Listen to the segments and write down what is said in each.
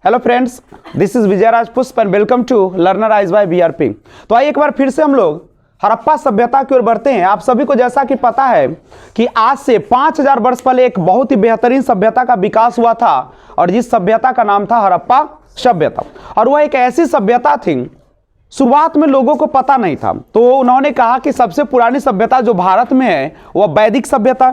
Hello friends, this is Vijay Raj Pushp and welcome to learner eyes by BRP. तो आइए एक बार फिर से हम लोग हड़प्पा सभ्यता की ओर बढ़ते हैं। आप सभी को जैसा कि पता है कि आज से 5000 वर्ष पहले एक बहुत ही बेहतरीन सभ्यता का विकास हुआ था और जिस सभ्यता का नाम था हड़प्पा सभ्यता। और वह एक ऐसी सभ्यता थी, शुरुआत में लोगों को पता नहीं था, तो उन्होंने कहा कि सबसे पुरानी सभ्यता जो भारत में है वह वैदिक सभ्यता।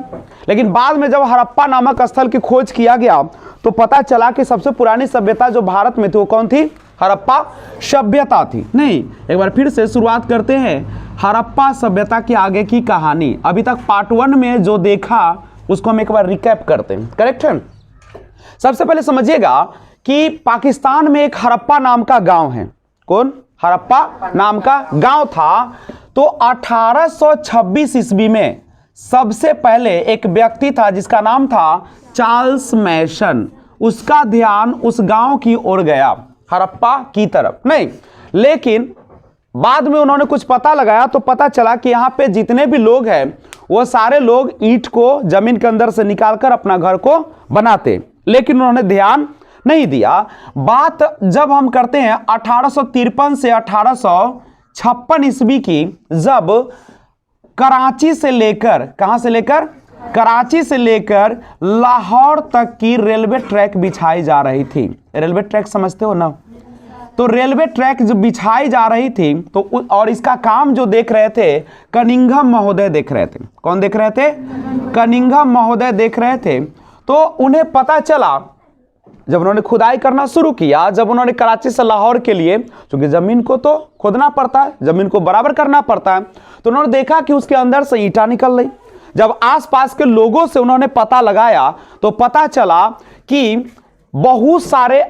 लेकिन बाद में जब हड़प्पा नामक स्थल की खोज किया गया तो पता चला कि सबसे पुरानी सभ्यता जो भारत में थी वो कौन थी? हड़प्पा सभ्यता थी। नहीं, एक बार फिर से शुरुआत करते हैं हड़प्पा सभ्यता की आगे की कहानी। अभी तक पार्ट 1 में जो देखा उसको हम एक बार रिकैप करते हैं, करेक्ट है? सबसे पहले समझिएगा कि पाकिस्तान में एक हड़प्पा नाम का गांव है। कौन? हड़प्पा नाम का गांव था। तो 1826 ईस्वी में सबसे पहले एक व्यक्ति था जिसका नाम था चार्ल्स मैसन। उसका ध्यान उस गांव की ओर गया, हड़प्पा की तरफ नहीं, लेकिन बाद में उन्होंने कुछ पता लगाया तो पता चला कि यहाँ पे जितने भी लोग हैं वो सारे लोग ईंट को जमीन के अंदर से निकालकर अपना घर को बनाते, लेकिन उन्होंने ध्यान नहीं दिया। बात जब हम करते हैं 1853 से 1856 ईस्वी की, जब कराची से लेकर, कहां से लेकर? कराची से लेकर लाहौर तक की रेलवे ट्रैक बिछाई जा रही थी। रेलवे ट्रैक समझते हो ना? तो रेलवे ट्रैक जो बिछाई जा रही थी तो और इसका काम जो देख रहे थे कनिंघम महोदय देख रहे थे। कौन देख रहे थे? कनिंघम महोदय देख रहे थे। तो उन्हें पता चला, जब उन्होंने खुदाई करना शुरू किया, जब उन्होंने कराची से लाहौर के लिए, क्योंकि जमीन को तो खोदना पड़ता है, जमीन को बराबर करना पड़ता है, तो उन्होंने देखा कि उसके अंदर से ईंटा निकल रही। जब आसपास के लोगों से उन्होंने पता लगाया तो पता चला कि बहुत सारे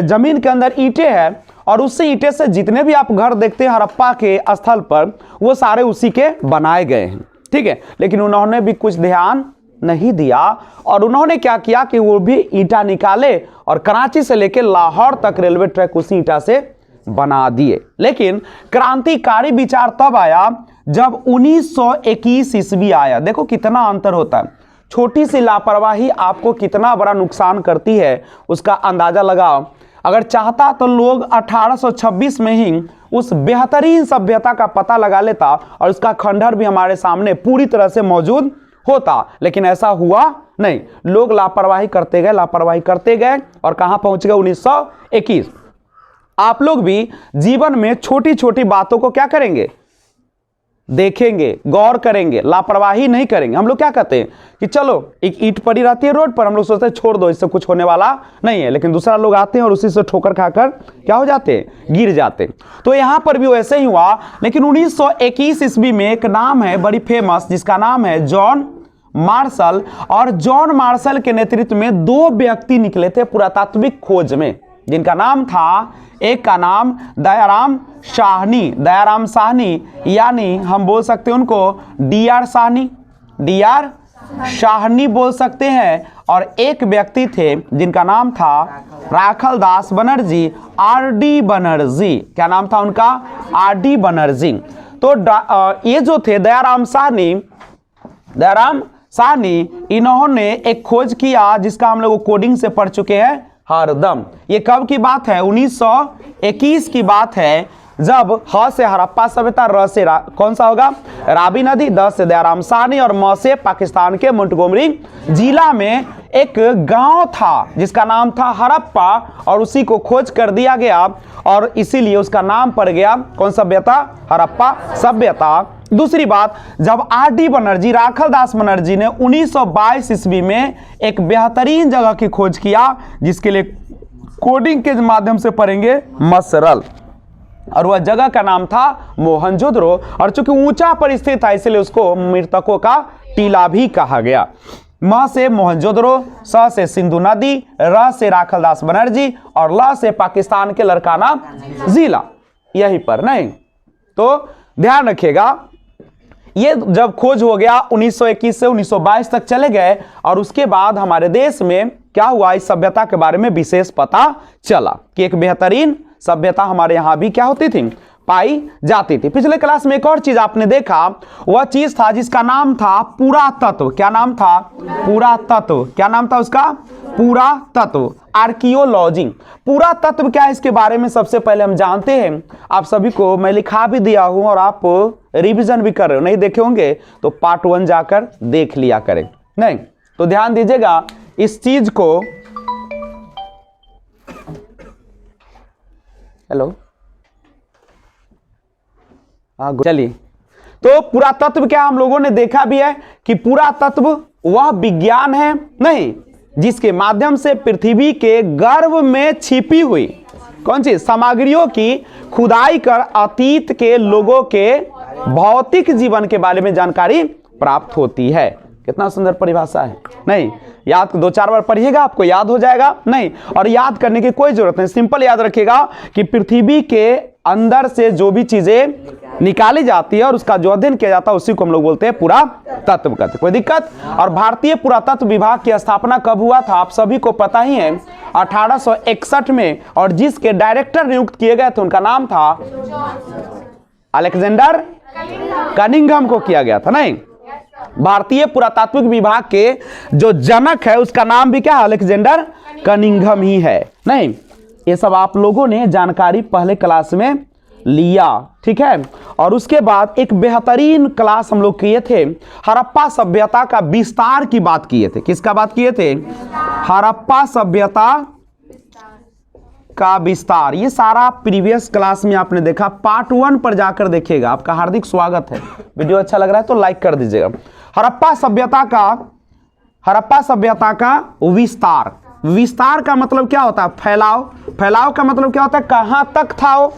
जमीन के अंदर ईंटें हैं और उसी ईंटे से जितने भी आप घर देखते हैं हड़प्पा के स्थल पर वो सारे उसी के बनाए गए हैं, ठीक है। लेकिन उन्होंने भी कुछ ध्यान नहीं दिया और उन्होंने क्या किया कि वो भी ईंटा निकाले और कराची से लेकर लाहौर तक रेलवे ट्रैक उसी ईंटा से बना दिए। लेकिन क्रांतिकारी विचार तब आया जब 1921 ईस्वी आया। देखो कितना अंतर होता है, छोटी सी लापरवाही आपको कितना बड़ा नुकसान करती है उसका अंदाजा लगाओ। अगर चाहता तो लोग 1826 में ही उस बेहतरीन सभ्यता का पता लगा लेता और उसका खंडहर भी हमारे सामने पूरी तरह से मौजूद होता, लेकिन ऐसा हुआ नहीं। लोग लापरवाही करते गए और कहां पहुंच गए? 1921। आप लोग भी जीवन में छोटी छोटी बातों को क्या करेंगे? देखेंगे, गौर करेंगे, लापरवाही नहीं करेंगे। हम लोग क्या कहते हैं कि चलो एक ईंट पड़ी रहती है रोड पर, हम लोग सोचते हैं छोड़ दो, इससे कुछ होने वाला नहीं है, लेकिन दूसरा लोग आते हैं और उसी से ठोकर खाकर क्या हो जाते हैं? गिर जाते हैं। तो यहां पर भी वैसे ही हुआ। लेकिन 1921 ईस्वी में एक नाम है बड़ी फेमस, जिसका नाम है जॉन मार्शल। और जॉन मार्शल के नेतृत्व में 2 व्यक्ति निकले थे पुरातात्विक खोज में, जिनका नाम था, एक का नाम दयाराम साहनी, यानी हम बोल सकते हैं उनको डीआर साहनी बोल सकते हैं। और एक व्यक्ति थे जिनका नाम था राखल दास बनर्जी, आरडी बनर्जी। क्या नाम था उनका? आरडी बनर्जी। तो ये जो थे दयाराम साहनी, इन्होंने एक खोज किया जिसका हम लोग कोडिंग से पढ़ चुके हैं, हरदम। ये कब की बात है? 1921 की बात है, जब ह से हड़प्पा सभ्यता, र से कौन सा होगा? रावी नदी, द से दयाराम साहनी और म से पाकिस्तान के मोंटगोमरी जिला में एक गांव था जिसका नाम था हड़प्पा और उसी को खोज कर दिया गया और इसीलिए उसका नाम पड़ गया कौन सभ्यता? हड़प्पा सभ्यता। दूसरी बात, जब आरडी बनर्जी, राखल दास बनर्जी ने 1922 ईस्वी में एक बेहतरीन जगह की खोज किया जिसके लिए कोडिंग के माध्यम से पढ़ेंगे मसरल, और वह जगह का नाम था मोहनजोदड़ो। और चूंकि ऊंचा पर स्थित था इसलिए उसको मृतकों का टीला भी कहा गया। म से मोहनजोदड़ो, स से सिंधु नदी, र से राखल दास बनर्जी और ल से पाकिस्तान के लड़काना जिला, यहीं पर नहीं। तो ध्यान रखिएगा, ये जब खोज हो गया 1921 से 1922 तक चले गए और उसके बाद हमारे देश में क्या हुआ, इस सभ्यता के बारे में विशेष पता चला कि एक बेहतरीन सभ्यता हमारे यहां भी क्या होती थी, पाई जाती थी। पिछले क्लास में एक और चीज आपने देखा, वह चीज था जिसका नाम था पुरातत्व। क्या नाम था? पुरातत्व। क्या नाम था उसका? पुरातत्व, आर्कियोलॉजी। पुरातत्व क्या है, इसके बारे में सबसे पहले हम जानते हैं। आप सभी को मैं लिखा भी दिया हूं और आप रिवीजन भी कर रहे हो, नहीं देखे होंगे तो पार्ट 1 जाकर देख लिया करें। नहीं तो ध्यान दीजिएगा इस चीज को। हेलो, हाँ चलिए। तो पुरातत्व क्या हम लोगों ने देखा भी है कि पुरातत्व वह विज्ञान है नहीं जिसके माध्यम से पृथ्वी के गर्भ में छिपी हुई कौन सी सामग्रियों की खुदाई कर अतीत के लोगों के भौतिक जीवन के बारे में जानकारी प्राप्त होती है। कितना सुंदर परिभाषा है। नहीं याद 2-4 बार पढ़िएगा, आपको याद हो जाएगा। नहीं, और याद करने की कोई जरूरत नहीं, सिंपल याद रखिएगा कि पृथ्वी के अंदर से जो भी चीजें निकाली जाती है और उसका जो अध्ययन किया जाता है उसी को हम लोग बोलते हैं पुरातत्व कहते हैं। कोई दिक्कत? और भारतीय पुरातत्व विभाग की स्थापना कब हुआ था आप सभी को पता ही है, 1861 में। और जिसके डायरेक्टर नियुक्त किए गए थे उनका नाम था अलेक्जेंडर कनिंघम को किया गया था। नहीं, भारतीय पुरातात्विक विभाग के जो जनक है उसका नाम भी क्या है? अलेक्जेंडर कनिंघम ही है। नहीं, ये सब आप लोगों ने जानकारी पहले क्लास में लिया, ठीक है। और उसके बाद एक बेहतरीन क्लास हम लोग किए थे, हड़प्पा सभ्यता का विस्तार की बात किए थे। किसका बात किए थे? हड़प्पा सभ्यता का विस्तार। ये सारा प्रीवियस क्लास में आपने देखा, पार्ट 1 पर जाकर देखिएगा। आपका हार्दिक स्वागत है। वीडियो अच्छा लग रहा है तो लाइक कर दीजिएगा। हड़प्पा सभ्यता का विस्तार। विस्तार का मतलब क्या होता है? फैलाव। फैलाव का मतलब क्या होता है? कहां तक था वो।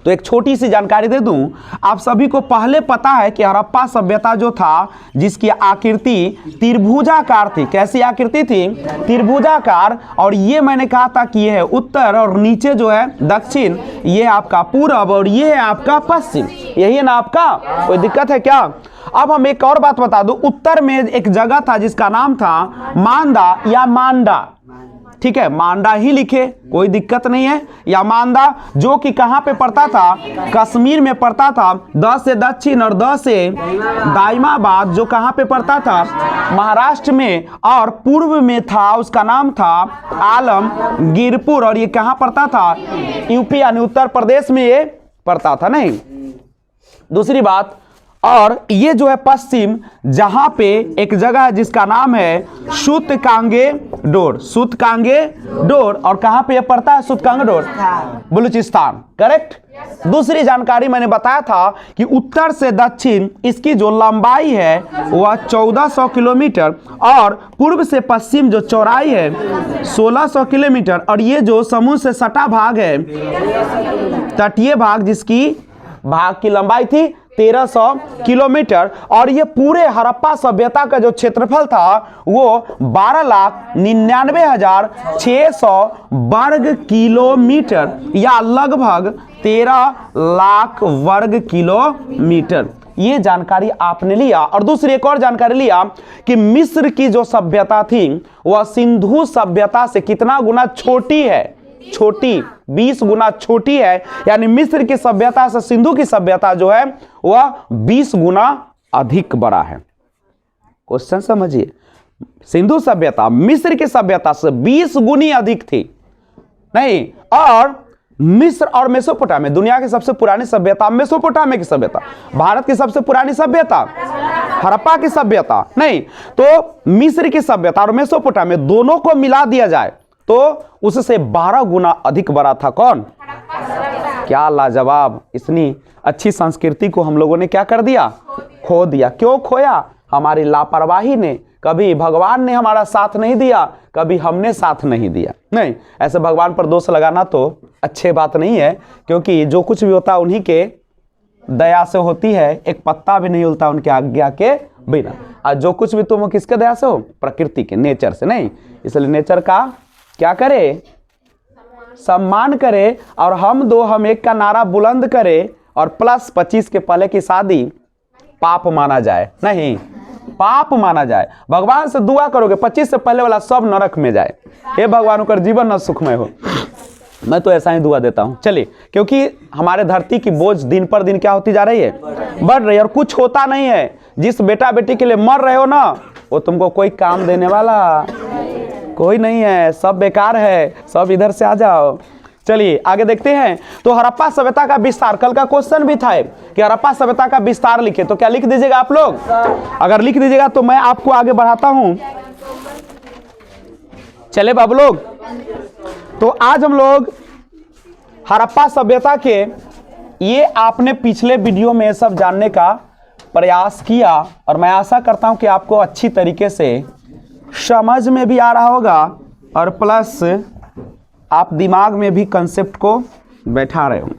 तो एक छोटी सी जानकारी दे दूं, आप सभी को पहले पता है कि हड़प्पा सभ्यता जो था जिसकी आकृति त्रिभुजाकार थी। कैसी आकृति थी? त्रिभुजाकार। और ये मैंने कहा था कि ये है उत्तर और नीचे जो है दक्षिण, ये आपका पूरब और ये है आपका पश्चिम। यही है ना आपका? कोई दिक्कत है क्या? अब हम एक और बात बता दूं, उत्तर में एक जगह था जिसका नाम था मांदा या मांडा, ठीक है, मांडा ही लिखे, कोई दिक्कत नहीं है। या मांदा जो कि कहां पे पड़ता था? कश्मीर में पड़ता था। 10 से दक्षिण और 10 से दाइमाबाद जो कहां पे पड़ता था? महाराष्ट्र में। और पूर्व में था उसका नाम था आलमगीरपुर और ये कहां पड़ता था? यूपी यानी उत्तर प्रदेश में ये पड़ता था। नहीं, दूसरी बात, और ये जो है पश्चिम, जहां पे एक जगह है जिसका नाम है सूतकांगेडोर। सूतकांगेडोर और कहां पे ये पड़ता है? सूतकांगेडोर, बलूचिस्तान। करेक्ट। दूसरी जानकारी मैंने बताया था कि उत्तर से दक्षिण इसकी जो लंबाई है वह 1400 किलोमीटर और पूर्व से पश्चिम जो चौड़ाई है 1600 किलोमीटर। और ये जो समुद्र से सटा भाग है, तटीय भाग, जिसकी भाग की लंबाई थी 1300 किलोमीटर। और ये पूरे हड़प्पा सभ्यता का जो क्षेत्रफल था वो 12,99,600 वर्ग किलोमीटर या लगभग 13 लाख वर्ग किलोमीटर। ये जानकारी आपने लिया। और दूसरी एक और जानकारी लिया कि मिस्र की जो सभ्यता थी वह सिंधु सभ्यता से कितना गुना छोटी है? छोटी, 20 गुना छोटी है। यानी मिस्र की सभ्यता से सिंधु की सभ्यता जो है वह 20 गुना अधिक बड़ा है। क्वेश्चन समझिए, सिंधु सभ्यता मिस्र की सभ्यता से 20 गुनी अधिक थी। नहीं, और मिस्र और मेसोपोटामिया, दुनिया की सबसे पुरानी सभ्यता मेसोपोटामिया की सभ्यता, भारत की सबसे पुरानी सभ्यता हड़प्पा की सभ्यता। नहीं, तो मिस्र की सभ्यता और मेसोपोटामिया दोनों को मिला दिया जाए तो उससे 12 गुना अधिक बड़ा था कौन? क्या लाजवाब। इतनी अच्छी संस्कृति को हम लोगों ने क्या कर दिया? खो दिया। क्यों खोया? हमारी लापरवाही ने। कभी भगवान ने हमारा साथ नहीं दिया, कभी हमने साथ नहीं दिया। नहीं, ऐसे भगवान पर दोष लगाना तो अच्छी बात नहीं है, क्योंकि जो कुछ भी होता है उन्हीं के दया से होती है। एक पत्ता भी नहीं हिलता उनके आज्ञा के बिना। और जो कुछ भी तुम हो किसके दया से हो? प्रकृति के, नेचर से। नहीं, इसलिए नेचर का क्या करे? सम्मान करे। और हम एक का नारा बुलंद करे और प्लस 25 के पहले की शादी पाप माना जाए। नहीं, पाप माना जाए। भगवान से दुआ करोगे 25 से पहले वाला सब नरक में जाए। हे भगवान कर जीवन न सुखमय हो। मैं तो ऐसा ही दुआ देता हूं। चलिए, क्योंकि हमारे धरती की बोझ दिन पर दिन क्या होती जा रही है, बढ़ रही है, और कुछ होता नहीं है। जिस बेटा बेटी के लिए मर रहे हो ना, वो तुमको कोई काम देने वाला कोई नहीं है, सब बेकार है, सब इधर से आ जाओ। चलिए आगे देखते हैं। तो हड़प्पा सभ्यता का विस्तार, कल का क्वेश्चन भी था कि हड़प्पा सभ्यता का विस्तार लिखे, तो क्या लिख दीजिएगा आप लोग? अगर लिख दीजिएगा तो मैं आपको आगे बढ़ाता हूं। चले बाबू लोग, तो आज हम लोग हड़प्पा सभ्यता के, ये आपने पिछले वीडियो में सब जानने का प्रयास किया, और मैं आशा करता हूं कि आपको अच्छी तरीके से समझ में भी आ रहा होगा, और प्लस आप दिमाग में भी कंसेप्ट को बैठा रहे हो।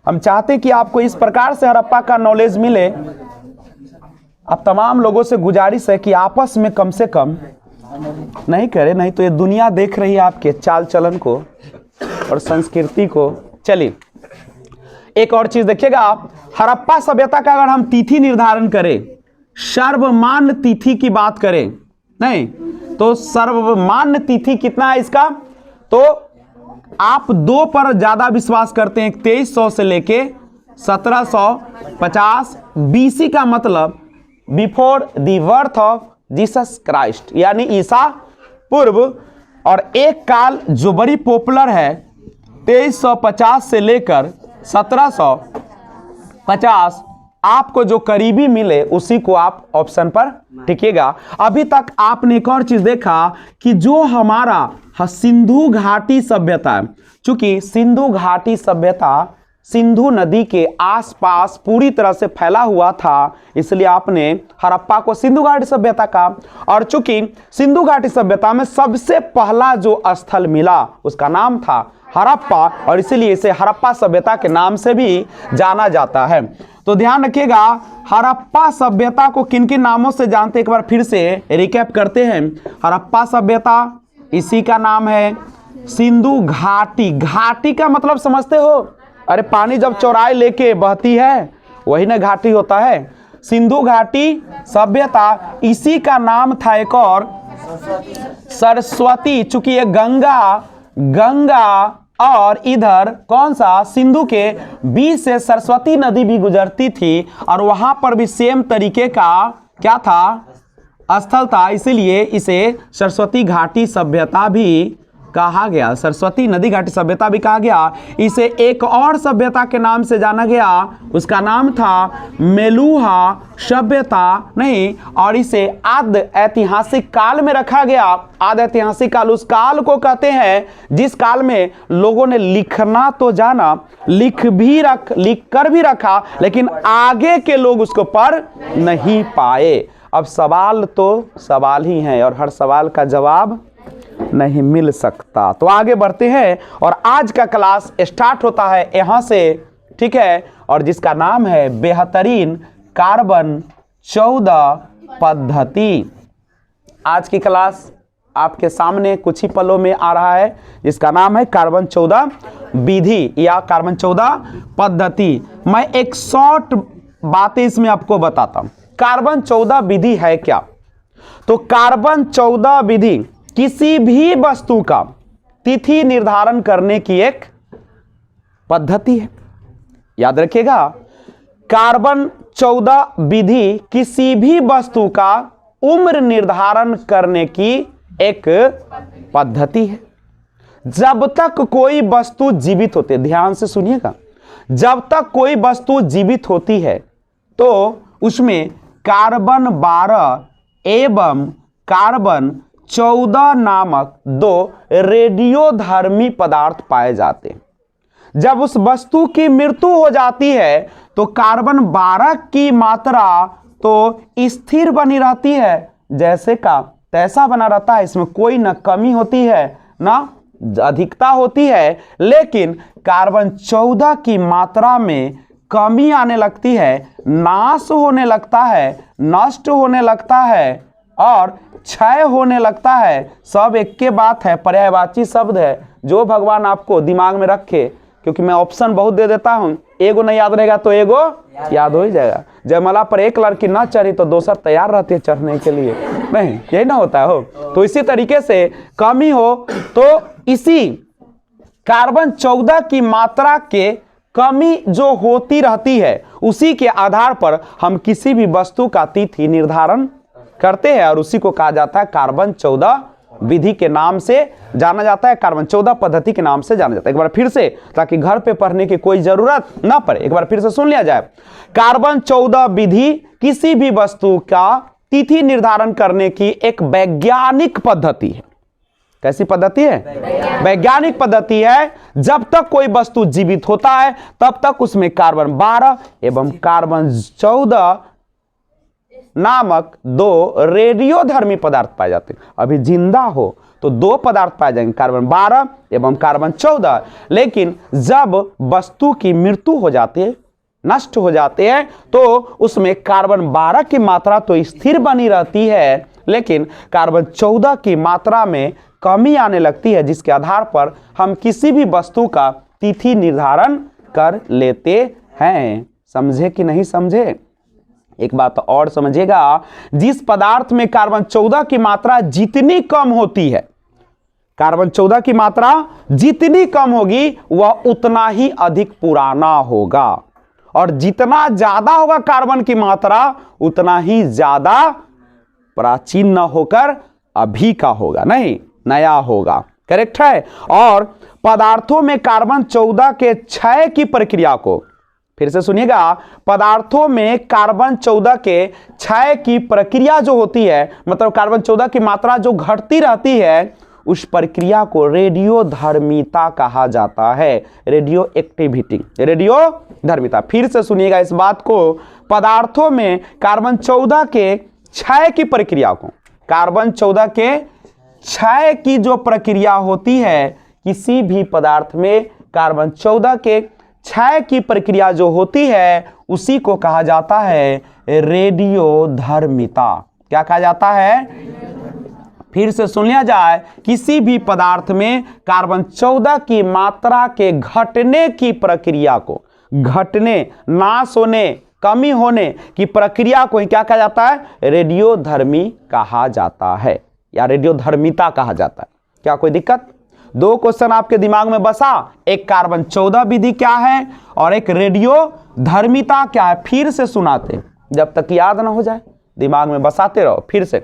हम चाहते कि आपको इस प्रकार से हड़प्पा का नॉलेज मिले। अब तमाम लोगों से गुजारिश है कि आपस में कम से कम नहीं करे, नहीं तो ये दुनिया देख रही है आपके चाल चलन को और संस्कृति को। चलिए एक और चीज देखिएगा, हड़प्पा सभ्यता का अगर हम तिथि निर्धारण करें, सर्वमान्य तिथि की बात करें, नहीं तो सर्वमान्य तिथि कितना है इसका, तो आप 2 पर ज्यादा विश्वास करते हैं। 2300 से लेके 1750 बीसी का मतलब before the birth of Jesus Christ, यानी ईसा पूर्व। और एक काल जो बड़ी पॉपुलर है 2350 से लेकर 1750, आपको जो करीबी मिले उसी को आप ऑप्शन पर टिकिएगा। अभी तक आपने एक और चीज देखा कि जो हमारा सिंधु घाटी सभ्यता, चूंकि सिंधु घाटी सभ्यता सिंधु नदी के आसपास पूरी तरह से फैला हुआ था, इसलिए आपने हड़प्पा को सिंधु घाटी सभ्यता का। और चूंकि सिंधु घाटी सभ्यता में सबसे पहला जो स्थल मिला उसका नाम था हड़प्पा, और इसीलिए इसे हड़प्पा सभ्यता के नाम से भी जाना जाता है। तो ध्यान रखिएगा, हड़प्पा सभ्यता को किन किन नामों से जानते, एक बार फिर से रिकैप करते हैं। हड़प्पा सभ्यता, इसी का नाम है सिंधु घाटी। घाटी का मतलब समझते हो, अरे पानी जब चौड़ाई लेके बहती है वही ना घाटी होता है। सिंधु घाटी सभ्यता, इसी का नाम था एक और सरस्वती, चूंकि ये गंगा और इधर कौन सा सिंधु के बीच से सरस्वती नदी भी गुजरती थी, और वहां पर भी सेम तरीके का क्या था, स्थल था, इसीलिए इसे सरस्वती घाटी सभ्यता भी कहा गया। सरस्वती नदी घाटी सभ्यता भी कहा गया। इसे एक और सभ्यता के नाम से जाना गया, उसका नाम था मेलुहा सभ्यता, नहीं, और इसे आद्य ऐतिहासिक काल में रखा गया। आद्य ऐतिहासिक काल उस काल को कहते हैं जिस काल में लोगों ने लिखना तो जाना, लिख कर भी रखा, लेकिन आगे के लोग उसको पढ़ नहीं पाए। अब सवाल तो सवाल ही है, और हर सवाल का जवाब नहीं मिल सकता। तो आगे बढ़ते हैं, और आज का क्लास स्टार्ट होता है यहां से, ठीक है, और जिसका नाम है बेहतरीन कार्बन 14 पद्धति। आज की क्लास आपके सामने कुछ ही पलों में आ रहा है, जिसका नाम है कार्बन 14 विधि या कार्बन 14 पद्धति। मैं एक शॉर्ट बातें इसमें आपको बताता हूं। कार्बन 14 विधि है क्या? तो कार्बन 14 विधि किसी भी वस्तु का तिथि निर्धारण करने की एक पद्धति है। याद रखिएगा, कार्बन 14 विधि किसी भी वस्तु का उम्र निर्धारण करने की एक पद्धति है। जब तक कोई वस्तु जीवित होती है, ध्यान से सुनिएगा, जब तक कोई वस्तु जीवित होती है तो उसमें कार्बन 12 एवं कार्बन 14 नामक 2 रेडियोधर्मी पदार्थ पाए जाते हैं। जब उस वस्तु की मृत्यु हो जाती है तो कार्बन 12 की मात्रा तो स्थिर बनी रहती है, जैसे का तैसा बना रहता है। इसमें कोई न कमी होती है ना अधिकता होती है, लेकिन कार्बन 14 की मात्रा में कमी आने लगती है, नाश होने लगता है, नष्ट होने लगता है और क्षय होने लगता है। सब एक के बात है, पर्यायवाची शब्द है, जो भगवान आपको दिमाग में रखे, क्योंकि मैं ऑप्शन बहुत दे देता हूं। एगो नहीं याद रहेगा तो एगो याद हो ही जाएगा। जयमाला पर एक लड़की ना चढ़ी तो दूसरा तैयार रहती है चढ़ने के लिए, नहीं यही ना होता हो। तो इसी तरीके से कमी हो तो इसी कार्बन 14 की मात्रा के कमी जो होती रहती है उसी के आधार पर हम किसी भी वस्तु का तिथि निर्धारण करते हैं और उसी को कहा जाता है कार्बन 14 विधि के नाम से जाना जाता है, कार्बन 14 पद्धति के नाम से जाना जाता है। एक बार फिर से, ताकि घर पे पढ़ने की कोई जरूरत ना पड़े, एक बार फिर से सुन लिया जाए। कार्बन 14 विधि किसी भी वस्तु का तिथि निर्धारण करने की एक वैज्ञानिक पद्धति है। कैसी पद्धति है? वैज्ञानिक पद्धति है। जब तक कोई वस्तु जीवित होता है तब तक उसमें कार्बन 12 एवं कार्बन 14 नामक दो रेडियोधर्मी पदार्थ पाए जाते हैं। अभी जिंदा हो तो दो पदार्थ पाए जाएंगे, कार्बन 12 एवं कार्बन 14। लेकिन जब वस्तु की मृत्यु हो जाती है, नष्ट हो जाते हैं, तो उसमें कार्बन 12 की मात्रा तो स्थिर बनी रहती है, लेकिन कार्बन 14 की मात्रा में कमी आने लगती है, जिसके आधार पर हम किसी भी वस्तु का तिथि निर्धारण कर लेते हैं। समझे कि नहीं समझे? एक बात और समझिएगा, जिस पदार्थ में कार्बन 14 की मात्रा जितनी कम होती है, कार्बन 14 की मात्रा जितनी कम होगी वह उतना ही अधिक पुराना होगा, और जितना ज्यादा होगा कार्बन की मात्रा उतना ही ज्यादा प्राचीन न होकर अभी का होगा, नहीं नया होगा। करेक्ट है। और पदार्थों में कार्बन 14 के क्षय की प्रक्रिया को, फिर से सुनिएगा, पदार्थों में कार्बन 14 के क्षय की प्रक्रिया जो होती है, मतलब कार्बन 14 की मात्रा जो घटती रहती है, उस प्रक्रिया को रेडियोधर्मिता कहा जाता है। रेडियो एक्टिविटी, रेडियोधर्मिता। फिर से सुनिएगा इस बात को, पदार्थों में कार्बन 14 के क्षय की प्रक्रिया को, कार्बन 14 के क्षय की जो प्रक्रिया होती है, किसी भी पदार्थ में कार्बन 14 के क्षय की प्रक्रिया जो होती है उसी को कहा जाता है रेडियोधर्मिता। क्या कहा जाता है? फिर से सुन लिया जाए, किसी भी पदार्थ में कार्बन 14 की मात्रा के घटने की प्रक्रिया को, घटने, नाश होने, कमी होने की प्रक्रिया को ही क्या कहा जाता है? रेडियोधर्मी कहा जाता है या रेडियोधर्मिता कहा जाता है। क्या कोई दिक्कत? दो क्वेश्चन आपके दिमाग में बसा, एक कार्बन 14 विधि क्या है और एक रेडियोधर्मिता क्या है। फिर से सुनाते, जब तक याद ना हो जाए दिमाग में बसाते रहो। फिर से,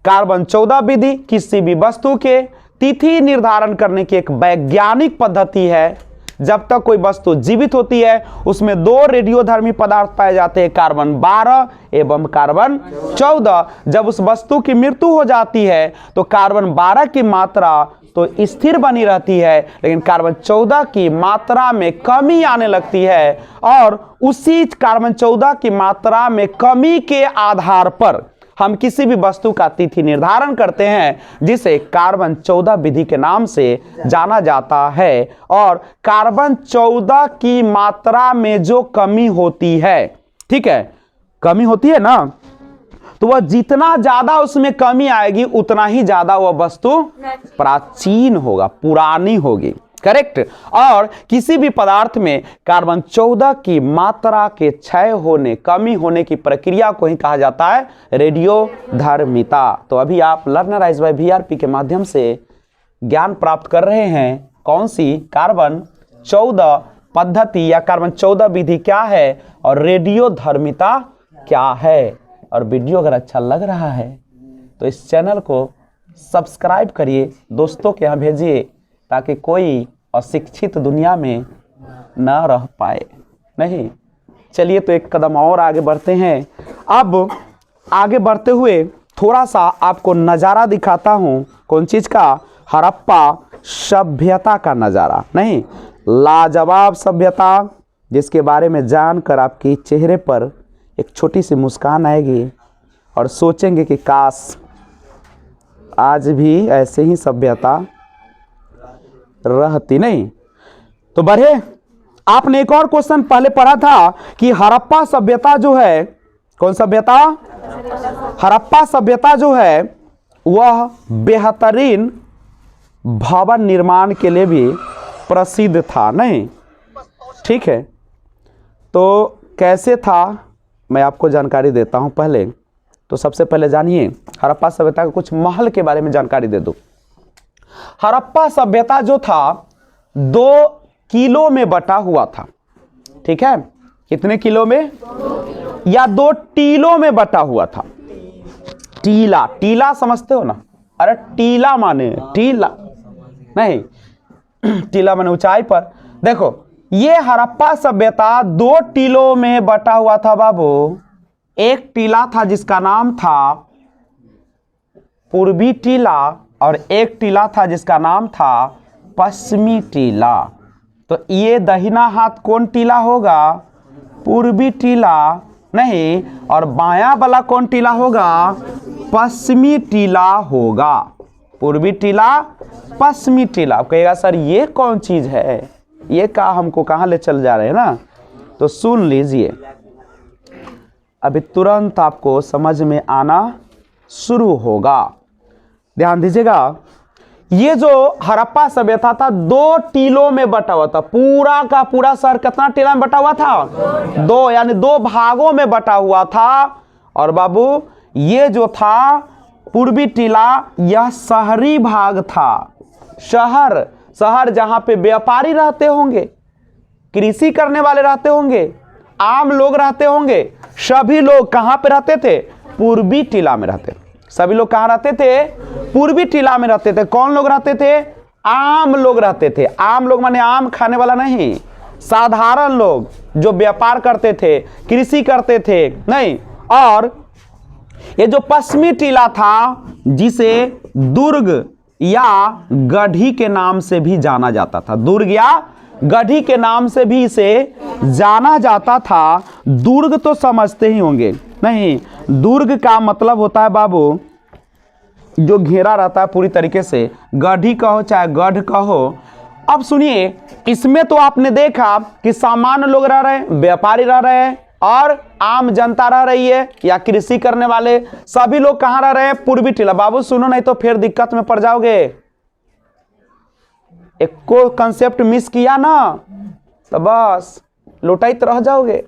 कार्बन 14 विधि किसी भी वस्तु के तिथि निर्धारण करने की एक वैज्ञानिक पद्धति है। जब तक कोई वस्तु जीवित होती है उसमें दो रेडियोधर्मी पदार्थ पाए जाते हैं, कार्बन 12 एवं कार्बन 14। जब उस वस्तु की मृत्यु हो जाती है तो कार्बन 12 की मात्रा तो स्थिर बनी रहती है, लेकिन कार्बन 14 की मात्रा में कमी आने लगती है, और उसी कार्बन 14 की मात्रा में कमी के आधार पर हम किसी भी वस्तु का तिथि निर्धारण करते हैं, जिसे कार्बन 14 विधि के नाम से जाना जाता है। और कार्बन 14 की मात्रा में जो कमी होती है, ठीक है, कमी होती है ना, तो वह जितना ज्यादा उसमें कमी आएगी उतना ही ज्यादा वह वस्तु प्राचीन होगा, पुरानी होगी। करेक्ट। और किसी भी पदार्थ में कार्बन 14 की मात्रा के क्षय होने, कमी होने की प्रक्रिया को ही कहा जाता है रेडियोधर्मिता। तो अभी आप लर्नर आइज बाय वीआरपी के माध्यम से ज्ञान प्राप्त कर रहे हैं। कौन सी? कार्बन 14 पद्धति या कार्बन 14 विधि क्या है और रेडियोधर्मिता क्या है। और वीडियो अगर अच्छा लग रहा है तो इस चैनल को सब्सक्राइब करिए, दोस्तों के यहाँ भेजिए, ताकि कोई अशिक्षित दुनिया में न रह पाए। नहीं, चलिए तो एक कदम और आगे बढ़ते हैं। अब आगे बढ़ते हुए थोड़ा सा आपको नज़ारा दिखाता हूँ। कौन चीज़ का? हड़प्पा सभ्यता का नज़ारा। नहीं, लाजवाब सभ्यता, जिसके बारे में जानकर आपके चेहरे पर एक छोटी सी मुस्कान आएगी और सोचेंगे कि काश आज भी ऐसे ही सभ्यता रहती। नहीं तो बढ़े, आपने एक और क्वेश्चन पहले पढ़ा था कि हड़प्पा सभ्यता जो है, कौन सभ्यता? हड़प्पा सभ्यता जो है वह बेहतरीन भवन निर्माण के लिए भी प्रसिद्ध था। नहीं, ठीक है, तो कैसे था मैं आपको जानकारी देता हूं। पहले तो सबसे पहले जानिए हड़प्पा सभ्यता के कुछ महल के बारे में जानकारी दे दूं। हड़प्पा सभ्यता जो था 2 किलो में बटा हुआ था। ठीक है, कितने किलो में? या 2 टीलों में बटा हुआ था। टीला, टीला समझते हो ना? अरे टीला माने टीला नहीं, टीला माने ऊंचाई पर। देखो, ये हड़प्पा सभ्यता 2 टीलों में बटा हुआ था बाबू। एक टीला था जिसका नाम था पूर्वी टीला, और एक टीला था जिसका नाम था पश्चिमी टीला। तो ये दाहिना हाथ कौन टीला होगा? पूर्वी टीला नहीं, और बायां वाला कौन टीला होगा? पश्चिमी टीला होगा। पूर्वी टीला, पश्चिमी टीला। आप कहेगा सर ये कौन चीज है, ये का हमको कहाँ ले चल जा रहे हैं ना? तो सुन लीजिए, अभी तुरंत आपको समझ में आना शुरू होगा। ध्यान दीजिएगा, ये जो हड़प्पा सभ्यता था 2 टीलों में बटा हुआ था। पूरा का पूरा शहर कितना टीला में बटा हुआ था? 2, यानी 2 भागों में बटा हुआ था। और बाबू ये जो था पूर्वी टीला, यह शहरी भाग था। शहर, शहर जहां पे व्यापारी रहते होंगे, कृषि करने वाले रहते होंगे, आम लोग रहते होंगे। सभी लोग कहां पे रहते थे? पूर्वी टीला में रहते। सभी लोग कहां रहते थे? पूर्वी टीला में रहते थे। कौन लोग रहते थे? आम लोग रहते थे। आम लोग माने आम खाने वाला नहीं, साधारण लोग जो व्यापार करते थे, कृषि करते थे नहीं। और ये जो पश्चिमी टीला था, जिसे दुर्ग या गढ़ी के नाम से भी जाना जाता था, दुर्ग या गढ़ी के नाम से भी इसे जाना जाता था। दुर्ग तो समझते ही होंगे नहीं? दुर्ग का मतलब होता है बाबू जो घेरा रहता है पूरी तरीके से। गढ़ी कहो चाहे गढ़ कहो। अब सुनिए, इसमें तो आपने देखा कि सामान्य लोग रह रहे हैं, व्यापारी रह रहे हैं, और आम जनता रह रही है या कृषि करने वाले। सभी लोग कहां रह रहे हैं? पूर्वी टीला। बाबू सुनो, नहीं तो फिर दिक्कत में पड़ जाओगे। एक को कंसेप्ट मिस किया ना तो बस लुटाइत रह जाओगे।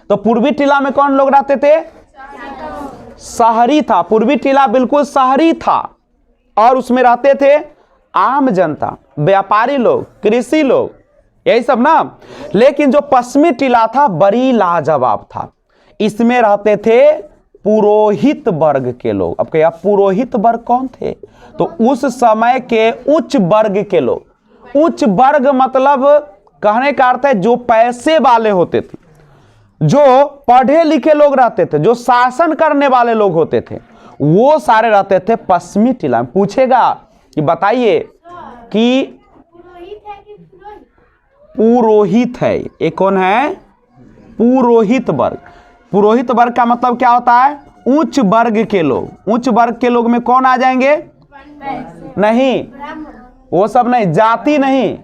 तो पूर्वी टीला में कौन लोग रहते थे? शहरी था। पूर्वी टीला बिल्कुल शहरी था, और उसमें रहते थे आम जनता, व्यापारी लोग, कृषि लोग, यही सब ना। लेकिन जो पश्चिमी टीला था बड़ी लाजवाब था। इसमें रहते थे पुरोहित वर्ग के लोग। अब क्या पुरोहित वर्ग कौन थे? तो उस समय के उच्च वर्ग के लोग। उच्च वर्ग मतलब कहने का अर्थ है जो पैसे वाले होते थे, जो पढ़े लिखे लोग रहते थे, जो शासन करने वाले लोग होते थे, वो सारे रहते थे पश्चिमी टीला में। पूछेगा कि बताइए कि पुरोहित है, ये कौन है? पुरोहित वर्ग। पुरोहित वर्ग का मतलब क्या होता है? उच्च वर्ग के लोग। उच्च वर्ग के लोग में कौन आ जाएंगे? नहीं, वो सब नहीं, जाति नहीं,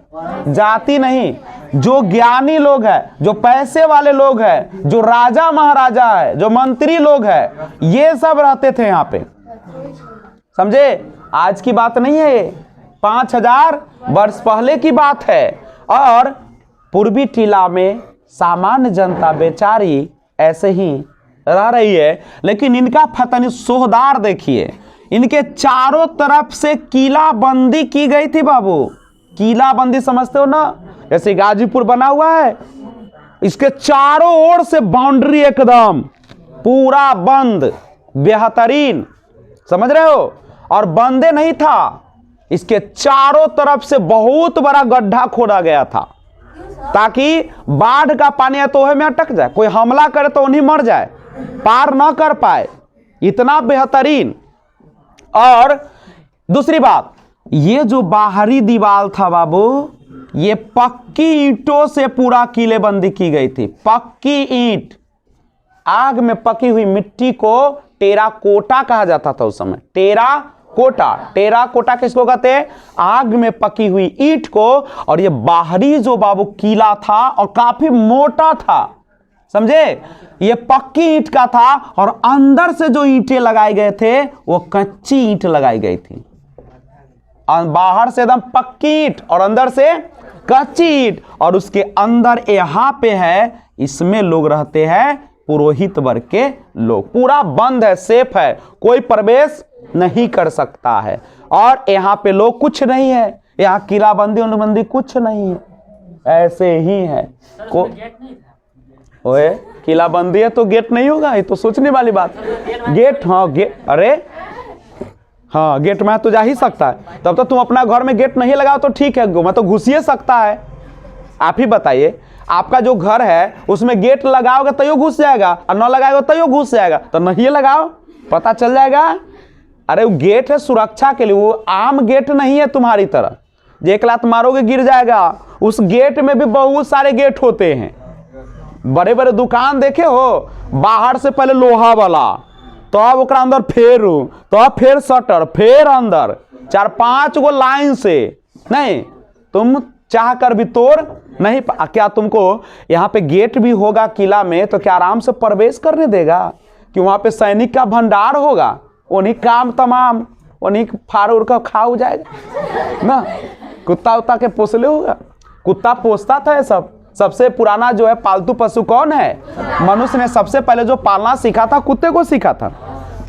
जाति नहीं। जो ज्ञानी लोग हैं, जो पैसे वाले लोग हैं, जो राजा महाराजा है, जो मंत्री लोग हैं, ये सब रहते थे यहाँ पे। समझे? आज की बात नहीं है, 5000 वर्ष पहले की बात है। और पूर्वी टीला में सामान्य जनता बेचारी ऐसे ही रह रही है। लेकिन इनका फतन सोहदार देखिए, इनके चारों तरफ से किला बंदी की गई थी बाबू। किला बंदी समझते हो ना? जैसे गाजीपुर बना हुआ है, इसके चारों ओर से बाउंड्री एकदम पूरा बंद, बेहतरीन, समझ रहे हो? और बंदे नहीं था, इसके चारों तरफ से बहुत बड़ा गड्ढा खोदा गया था, ताकि बाढ़ का पानी है तो वह में अटक जाए, कोई हमला करे तो उन्हीं मर जाए, पार ना कर पाए। इतना बेहतरीन। और दूसरी बात, ये जो बाहरी दीवार था बाबू, ये पक्की ईंटों से पूरा किलेबंदी की गई थी। पक्की ईंट, आग में पकी हुई मिट्टी को टेराकोटा कहा जाता था उस समय। टेराकोटा, टेराकोटा किसको कहते हैं? आग में पकी हुई ईंट को। और ये बाहरी जो बाबू किला था और काफी मोटा था, समझे? ये पक्की ईंट का था, और अंदर से जो ईंटें लगाए गए थे वो कच्ची ईंट लगाई गई थी। बाहर से एकदम पक्की ईंट और अंदर से कच्ची ईंट। और उसके अंदर यहां पे है, इसमें लोग रहते हैं पुरोहित वर्ग के लोग। पूरा बंद है, सेफ है, कोई प्रवेश नहीं कर सकता है। और यहां पे लोग कुछ नहीं है, यहाँ किलाबंदी उनबंदी कुछ नहीं है, ऐसे ही है। ओए किलाबंदी है तो गेट नहीं होगा, ये तो सोचने वाली बात। गेट, हाँ गेट, अरे हाँ गेट में तो जा ही सकता है। तब तो तुम अपना घर में गेट नहीं लगाओ तो ठीक है, मैं तो घुस ही सकता है। आप ही बताइए, आपका जो घर है उसमें गेट लगाओगे तो यो घुस जाएगा, और न लगाओगे तो यो घुस जाएगा। तो नहीं लगाओ, पता चल जाएगा। अरे वो गेट है सुरक्षा के लिए, वो आम गेट नहीं है तुम्हारी तरह, एक लात मारोगे गिर जाएगा। उस गेट में भी बहुत सारे गेट होते हैं। बड़े बड़े दुकान देखे हो, बाहर से पहले लोहा वाला, तो अब ओकरा अंदर फेरू, तो अब फिर शटर, फिर अंदर 4-5 गो लाइन से। नहीं, तुम चाह कर भी तोड़ नहीं क्या तुमको यहाँ पे गेट भी होगा किला में तो क्या आराम से प्रवेश करने देगा? कि वहां पे सैनिक का भंडार होगा, उन्हीं काम तमाम उन्हीं फाड़ उड़ कर खा हो जाएगा ना। कुत्ता उत्ता के पोसले होगा, कुत्ता पोसता था ये सब। सबसे पुराना जो है पालतू पशु कौन है? मनुष्य ने सबसे पहले जो पालना सीखा था कुत्ते को सीखा था।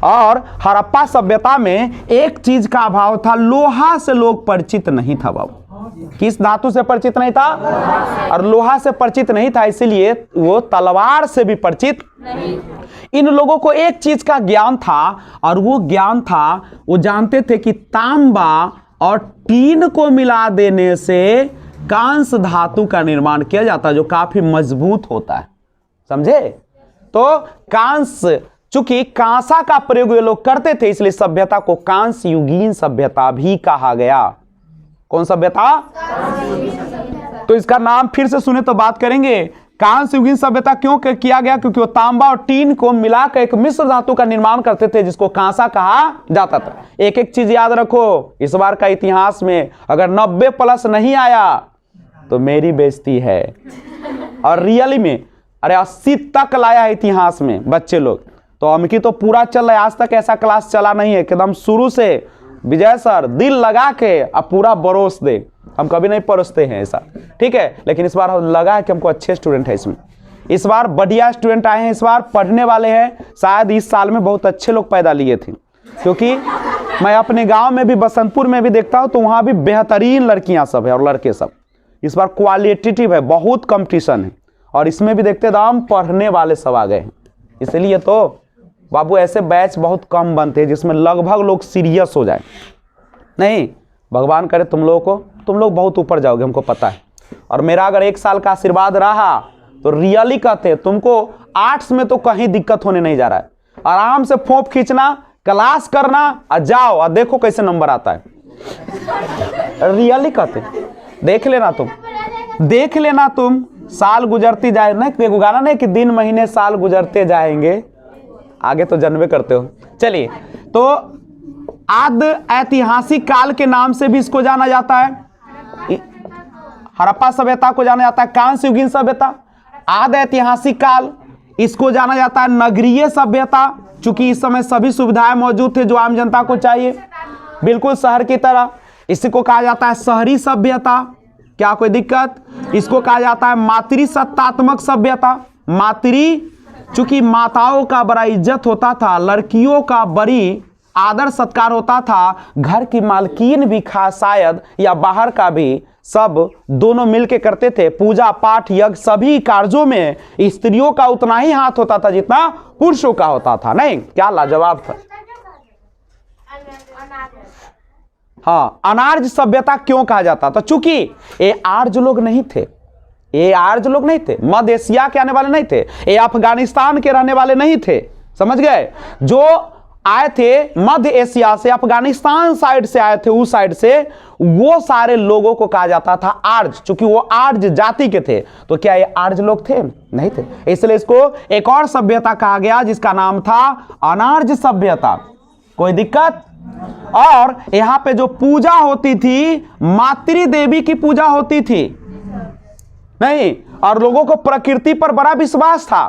और हड़प्पा सभ्यता में एक चीज का अभाव था, लोहा से लोग परिचित नहीं था बाबू। किस धातु से परिचित नहीं था? और लोहा से परिचित नहीं था, इसलिए वो तलवार से भी परिचित नहीं। इन लोगों को एक चीज का ज्ञान था, और वो ज्ञान था, वो जानते थे कि तांबा और टीन को मिला देने से कांस धातु का निर्माण किया जाता है, जो काफी मजबूत होता है। समझे? तो कांस, चूंकि कांसा का प्रयोग ये लोग करते थे, इसलिए सभ्यता को कांस युगीन सभ्यता भी कहा गया। कौन सभ्यता? तो इसका नाम फिर से सुने तो बात करेंगे। कांस युगीन सभ्यता क्यों किया गया? क्योंकि वो तांबा और टीन को मिलाकर एक मिश्र धातु का निर्माण करते थे, जिसको कांसा कहा जाता था। एक एक चीज याद रखो, इस बार का इतिहास में अगर 90+ नहीं आया तो मेरी बेइज्जती है। और रियली में अरे 80 तक लाया है इतिहास में बच्चे लोग, तो अमकी तो पूरा चल रहा है। आज तक ऐसा क्लास चला नहीं है एकदम शुरू से। विजय सर दिल लगा के अब पूरा बरोस दे, हम कभी नहीं परोसते हैं ऐसा, ठीक है। लेकिन इस बार लगा है कि हमको अच्छे स्टूडेंट है इसमें, इस बार बढ़िया स्टूडेंट आए हैं, इस बार पढ़ने वाले हैं। शायद इस साल में बहुत अच्छे लोग पैदा लिए थे, क्योंकि मैं अपने गांव में भी, बसंतपुर में भी देखता हूं तो वहां भी बेहतरीन लड़कियां सब है और लड़के सब। इस बार क्वालिटेटिव है, बहुत कंपटीशन है। और इसमें भी देखते दाम पढ़ने वाले सब आ गए हैं। इसलिए तो बाबू ऐसे बैच बहुत कम बनते हैं जिसमें लगभग लोग सीरियस हो जाए। नहीं, भगवान करे तुम लोग बहुत ऊपर जाओगे, हमको पता है। और मेरा अगर 1 साल का आशीर्वाद रहा तो रियली कहते तुमको आर्ट्स में तो कहीं दिक्कत होने नहीं जा रहा है। आराम से फोप खींचना, क्लास करना और जाओ और देखो कैसे नंबर आता है। रियली कहते, देख लेना तुम साल गुजरती जाए ना, देखो गाना नहीं कि दिन महीने साल गुजरते जाएंगे, आगे तो जन्मे करते हो। चलिए, तो आद ऐतिहासिक काल के नाम से भी इसको जाना जाता है। हड़प्पा सभ्यता को जाना जाता है कांस्य युगीन सभ्यता। आद ऐतिहासिक काल इसको जाना जाता है नगरीय सभ्यता, चूंकि इस समय सभी सुविधाएं मौजूद थे जो आम जनता को चाहिए, बिल्कुल शहर की तरह। इसी को कहा जाता है शहरी सभ्यता। क्या कोई दिक्कत? इसको कहा जाता है मातृसत्तात्मक सभ्यता। चूंकि माताओं का बड़ा इज्जत होता था, लड़कियों का बड़ी आदर सत्कार होता था, घर की मालकिन भी खास शायद या बाहर का भी, सब दोनों मिलके करते थे। पूजा पाठ यज्ञ सभी कार्यों में स्त्रियों का उतना ही हाथ होता था जितना पुरुषों का होता था। नहीं, क्या लाजवाब था। हाँ, अनार्य सभ्यता क्यों कहा जाता था? चूंकि ये आर्य लोग नहीं थे, मध्य एशिया के आने वाले नहीं थे, ये अफगानिस्तान के रहने वाले नहीं थे। समझ गए? जो आए थे मध्य एशिया से, अफगानिस्तान साइड से आए थे, उस साइड से, वो सारे लोगों को कहा जाता था आर्य। चूंकि वो आर्य जाति के थे, तो क्या ये आर्य लोग थे? नहीं थे। इसलिए इसको एक और सभ्यता कहा गया जिसका नाम था अनार्य सभ्यता। कोई दिक्कत? और यहां पे जो पूजा होती थी, मातृ देवी की पूजा होती थी। नहीं, और लोगों को प्रकृति पर बड़ा विश्वास था।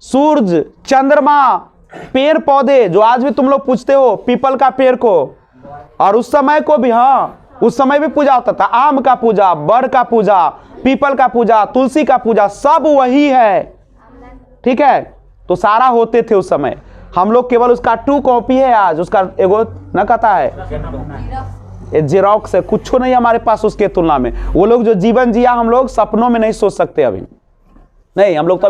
सूरज, चंद्रमा, पेड़ पौधे, जो आज भी तुम लोग पूछते हो पीपल का पेड़ को, और उस समय को भी, हाँ उस समय भी पूजा होता था। आम का पूजा, बड़ का पूजा, पीपल का पूजा, तुलसी का पूजा, सब वही है। ठीक है, तो सारा होते थे उस समय। हम लोग केवल उसका 2 कॉपी है आज, उसका एगो न कहता है ये जेरोक्स है, कुछ नहीं हमारे पास उसके तुलना में। वो लोग जो जीवन जिया हम लोग सपनों में नहीं सोच सकते अभी। नहीं, हम लोग तो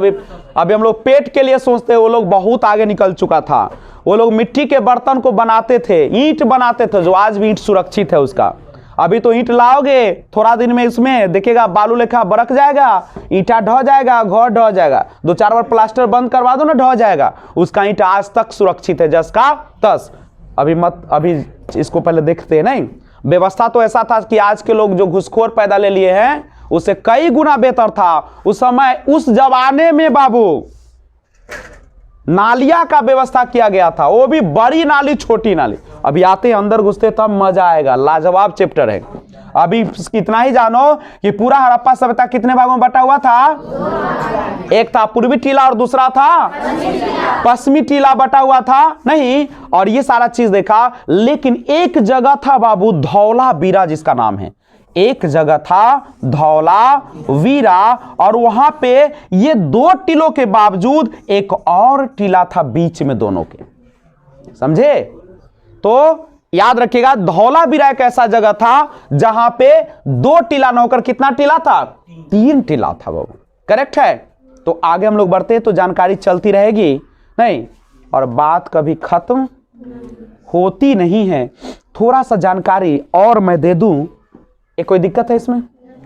अभी हम लोग पेट के लिए सोचते हैं, वो लोग बहुत आगे निकल चुका था। वो लोग मिट्टी के बर्तन को बनाते थे, ईंट बनाते थे, जो आज भी ईंट सुरक्षित है उसका। अभी तो ईंट लाओगे थोड़ा दिन में, इसमें देखिएगा बालू लेखा बरक जाएगा, ईंटा ढह जाएगा, घर ढह जाएगा, 2-4 बार प्लास्टर बंद करवा दो ना, ढह जाएगा। उसका ईंट आज तक सुरक्षित है, जस का तस। अभी इसको पहले देखते हैं। नहीं, व्यवस्था तो ऐसा था कि आज के लोग जो घुसखोर पैदा ले लिए हैं उससे कई गुना बेहतर था उस समय। उस जमाने में बाबू नालियां का व्यवस्था किया गया था, वो भी बड़ी नाली छोटी नाली। अभी आते अंदर घुसते तब मजा आएगा, लाजवाब चैप्टर है। अभी इतना ही जानो कि पूरा हड़प्पा सभ्यता कितने भागों में बटा हुआ था? एक था पूर्वी टीला और दूसरा था पश्चिमी टीला बटा हुआ था। नहीं, और ये सारा चीज देखा, लेकिन एक जगह था बाबू धौलावीरा जिसका नाम है। एक जगह था धौलावीरा, और वहां पे ये 2 टीलों के बावजूद एक और टीला था बीच में दोनों के, समझे? तो याद रखिएगा, धौलावीरा एक ऐसा जगह था जहां पे 2 टीला न होकर कितना टीला था? 3 टीला था बाबू। करेक्ट है। तो आगे हम लोग बढ़ते तो जानकारी चलती रहेगी, नहीं, और बात कभी खत्म होती नहीं है। थोड़ा सा जानकारी और मैं दे दूं, कोई दिक्कत है इसमें?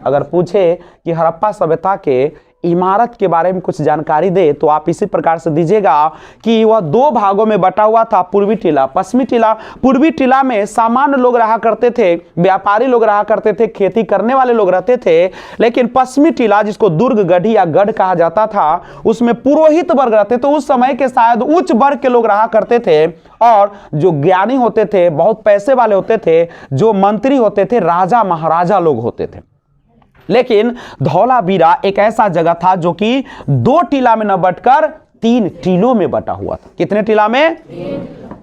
अगर पूछे कि हड़प्पा सभ्यता के इमारत के बारे में कुछ जानकारी दे तो आप इसी प्रकार से दीजिएगा कि वह 2 भागों में बटा हुआ था, पूर्वी टीला पश्चिमी टीला। पूर्वी टीला में सामान्य लोग रहा करते थे, व्यापारी लोग रहा करते थे, खेती करने वाले लोग रहते थे। लेकिन पश्चिमी टीला जिसको दुर्ग गढ़ी या गढ़ कहा जाता था, उसमें पुरोहित वर्ग रहते। तो उस समय के शायद उच्च वर्ग के लोग रहा करते थे, और जो ज्ञानी होते थे, बहुत पैसे वाले होते थे, जो मंत्री होते थे, राजा महाराजा लोग होते थे। लेकिन धौलावीरा एक ऐसा जगह था जो कि 2 टीला में न बटकर 3 टीलों में बटा हुआ था। कितने टीला में?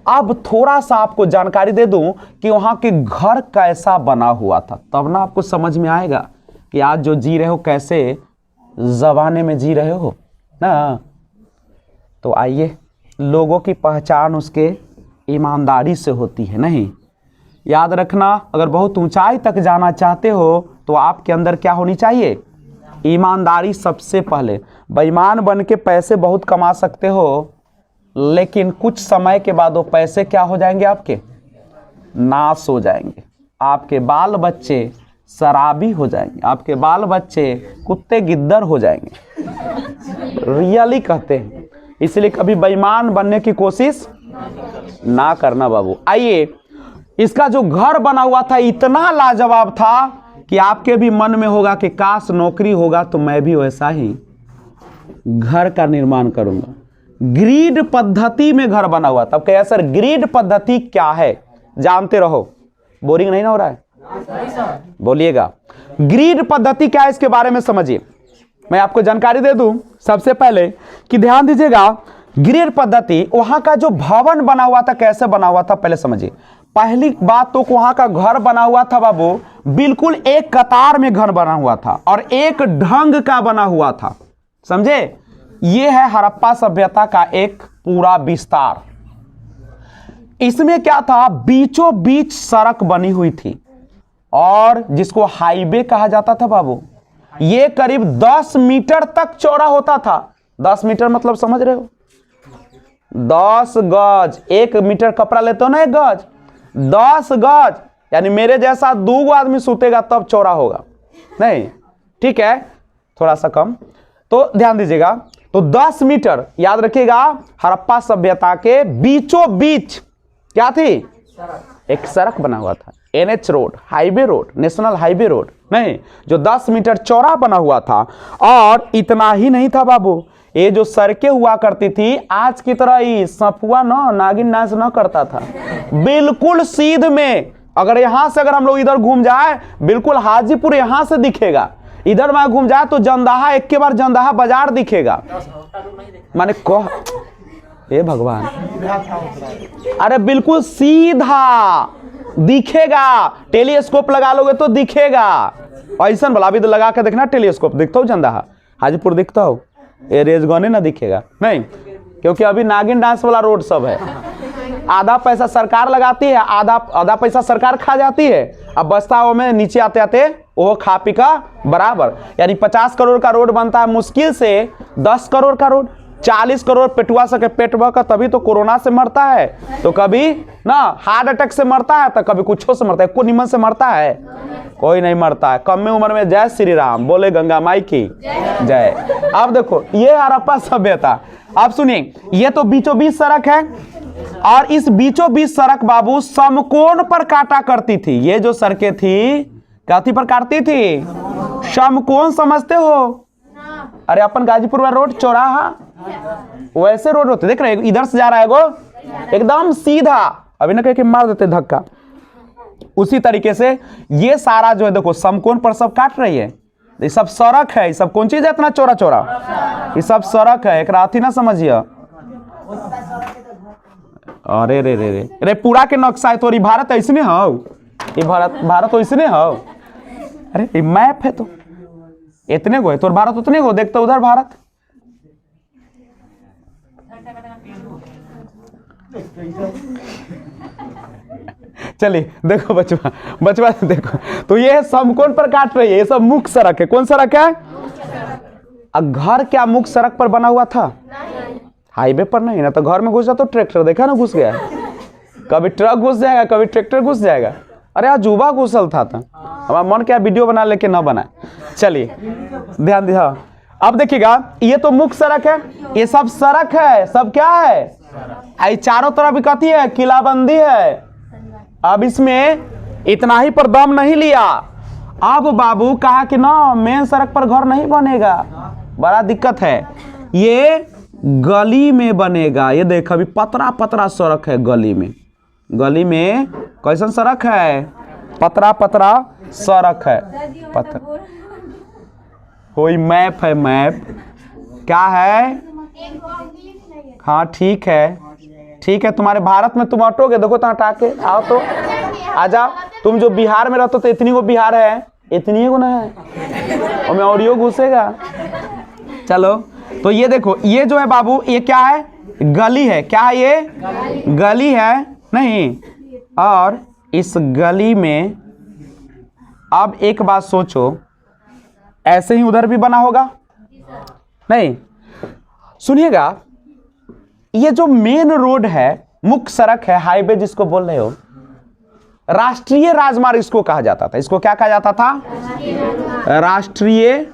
अब थोड़ा सा आपको जानकारी दे दूं कि वहां के घर कैसा बना हुआ था, तब ना आपको समझ में आएगा कि आज जो जी रहे हो कैसे जमाने में जी रहे हो ना। तो आइए, लोगों की पहचान उसके ईमानदारी से होती है। नहीं, याद रखना, अगर बहुत ऊंचाई तक जाना चाहते हो तो आपके अंदर क्या होनी चाहिए? ईमानदारी सबसे पहले। बेईमान बन के पैसे बहुत कमा सकते हो, लेकिन कुछ समय के बाद वो पैसे क्या हो जाएंगे? आपके नाश हो जाएंगे। आपके बाल बच्चे शराबी हो जाएंगे, आपके बाल बच्चे कुत्ते गिद्दर हो जाएंगे। रियली कहते हैं। इसलिए कभी बेईमान बनने की कोशिश ना करना बाबू। आइए, इसका जो घर बना हुआ था इतना लाजवाब था कि आपके भी मन में होगा कि काश नौकरी होगा तो मैं भी वैसा ही घर का निर्माण करूंगा। ग्रिड पद्धति में घर बना हुआ था। अब कहिए सर ग्रिड पद्धति क्या है? जानते रहो, बोरिंग नहीं ना हो रहा है? बोलिएगा, ग्रिड पद्धति क्या है इसके बारे में समझिए। मैं आपको जानकारी दे दूं सबसे पहले कि ध्यान दीजिएगा, ग्रिड पद्धति वहां का जो भवन बना हुआ था कैसे बना हुआ था पहले समझिए। पहली बात तो वहां का घर बना हुआ था बाबू, बिल्कुल एक कतार में घर बना हुआ था और एक ढंग का बना हुआ था, समझे? यह है हड़प्पा सभ्यता का एक पूरा विस्तार। इसमें क्या था, बीचों बीच सड़क बनी हुई थी और जिसको हाईवे कहा जाता था बाबू। यह करीब 10 मीटर तक चौड़ा होता था। 10 मीटर मतलब समझ रहे हो? 10 गज, 1 मीटर कपड़ा लेते हो ना, 1 गज, 10 गज, यानी मेरे जैसा 2 आदमी सूतेगा तब चौड़ा होगा। नहीं, ठीक है, थोड़ा सा कम। तो ध्यान दीजिएगा, तो 10 मीटर याद रखिएगा। हड़प्पा सभ्यता के बीचों बीच क्या थी? एक सड़क बना हुआ था, NH road, highway road, national highway road, नहीं, जो 10 मीटर चौड़ा बना हुआ था। और इतना ही नहीं था बाबू, ये जो सड़कें हुआ करती थी आज की तरह ही सफुआ न नागिन नाच न करता था, बिल्कुल सीध में। अगर यहां से अगर हम लोग इधर घूम जाए, बिल्कुल हाजीपुर यहां से दिखेगा, इधर वहां घूम जाए तो जंदाहा, एक के बार जंदाहा बाजार दिखेगा। माने कह ए भगवान, अरे बिल्कुल सीधा दिखेगा। टेलीस्कोप लगा लोगे तो दिखेगा। ऐसा भला भी तो लगा के देखना, टेलीस्कोप दिखता हो जंदाहा, हाजीपुर दिखता हो, ये रेजगने ना दिखेगा नहीं, क्योंकि अभी नागिन डांस वाला रोड सब है। आधा पैसा सरकार लगाती है, आधा पैसा सरकार खा जाती है। अब बचता वो में नीचे आते आते वो खा पी का बराबर, यानी 50 करोड़ का रोड बनता है मुश्किल से 10 करोड़ का रोड। 40 करोड़ पेटुआ सके पेट का, तभी तो कोरोना से मरता है, तो कभी ना हार्ट अटैक से मरता है, तो कभी कुछ से मरता है। को निमन से मरता है? कोई नहीं मरता है। कम में उम्र में जय श्री राम, बोले गंगा माई की जय। अब देखो ये हड़प्पा सभ्यता। अब सुनिए, ये तो बीचों बीच सड़क है, और इस बीचों बीच सड़क बाबू समकोण पर काटा करती थी। ये जो सड़कें थी काती पर काटती थी? समकोण समझते हो? अरे अपन गाजीपुर में रोड चौराहा वैसे रोड होते, देख रहे हो, इधर से जा रहा है वो एकदम सीधा, अभी ना कह के मार देते धक्का। उसी तरीके से ये सारा जो है देखो समकोण पर सब काट रही है। ये सब सड़क है, ये सब कौन चीज है इतना चौड़ा चौड़ा? ये सब सड़क है, एक रात ही ना समझिए। अरे रे रे रे रे पूरा के नक्शा है तोरी, भारत ऐसने हो, ये भारत ऐसने हो। अरे ये मैप है तो इतने को है, तो भारत उतने को देखते उधर भारत। चलिए देखो बचवा देखो, तो ये समकोण पर काट रही है। ये सब मुख्य सड़क है। कौन सड़क है? अब घर क्या मुख्य सड़क पर बना हुआ था? हाईवे पर नहीं ना, तो घर में घुस जा तो ट्रैक्टर देखा ना घुस गया, कभी ट्रक घुस जाएगा, कभी ट्रैक्टर घुस जाएगा। अरे आज जुबा घुसल था हमारा मन क्या वीडियो बना लेके ना बनाए। चलिए ध्यान दिया। अब देखिएगा, ये तो मुख्य सड़क है, ये सब सड़क है, सब क्या है? आई चारों तरफ इकट्ठी है, किलाबंदी है। अब इसमें इतना ही पर दम नहीं लिया, अब बाबू कहा कि ना मेन सड़क पर घर नहीं बनेगा, बड़ा दिक्कत है, ये गली में बनेगा। ये देख अभी पतरा पतरा सड़क है गली में। गली में कैसन सड़क है? पतरा पतरा सड़क है। पत्थर कोई मैप है, मैप क्या है? हाँ ठीक है, तुम्हारे भारत में तुम अटोगे, देखो तो हटा के आओ, तो आ जाओ। तुम जो बिहार में रहते तो इतनी को बिहार है, इतनी को ना है, और मैं ऑडियो घुसेगा। चलो तो ये देखो, ये जो है बाबू ये क्या है? गली है। क्या है ये? गली है नहीं। और इस गली में अब एक बात सोचो, ऐसे ही उधर भी बना होगा नहीं? सुनिएगा, ये जो मेन रोड है, मुख्य सड़क है, हाईवे जिसको बोल रहे हो, राष्ट्रीय राजमार्ग इसको कहा जाता था। इसको क्या कहा जाता था? राष्ट्रीय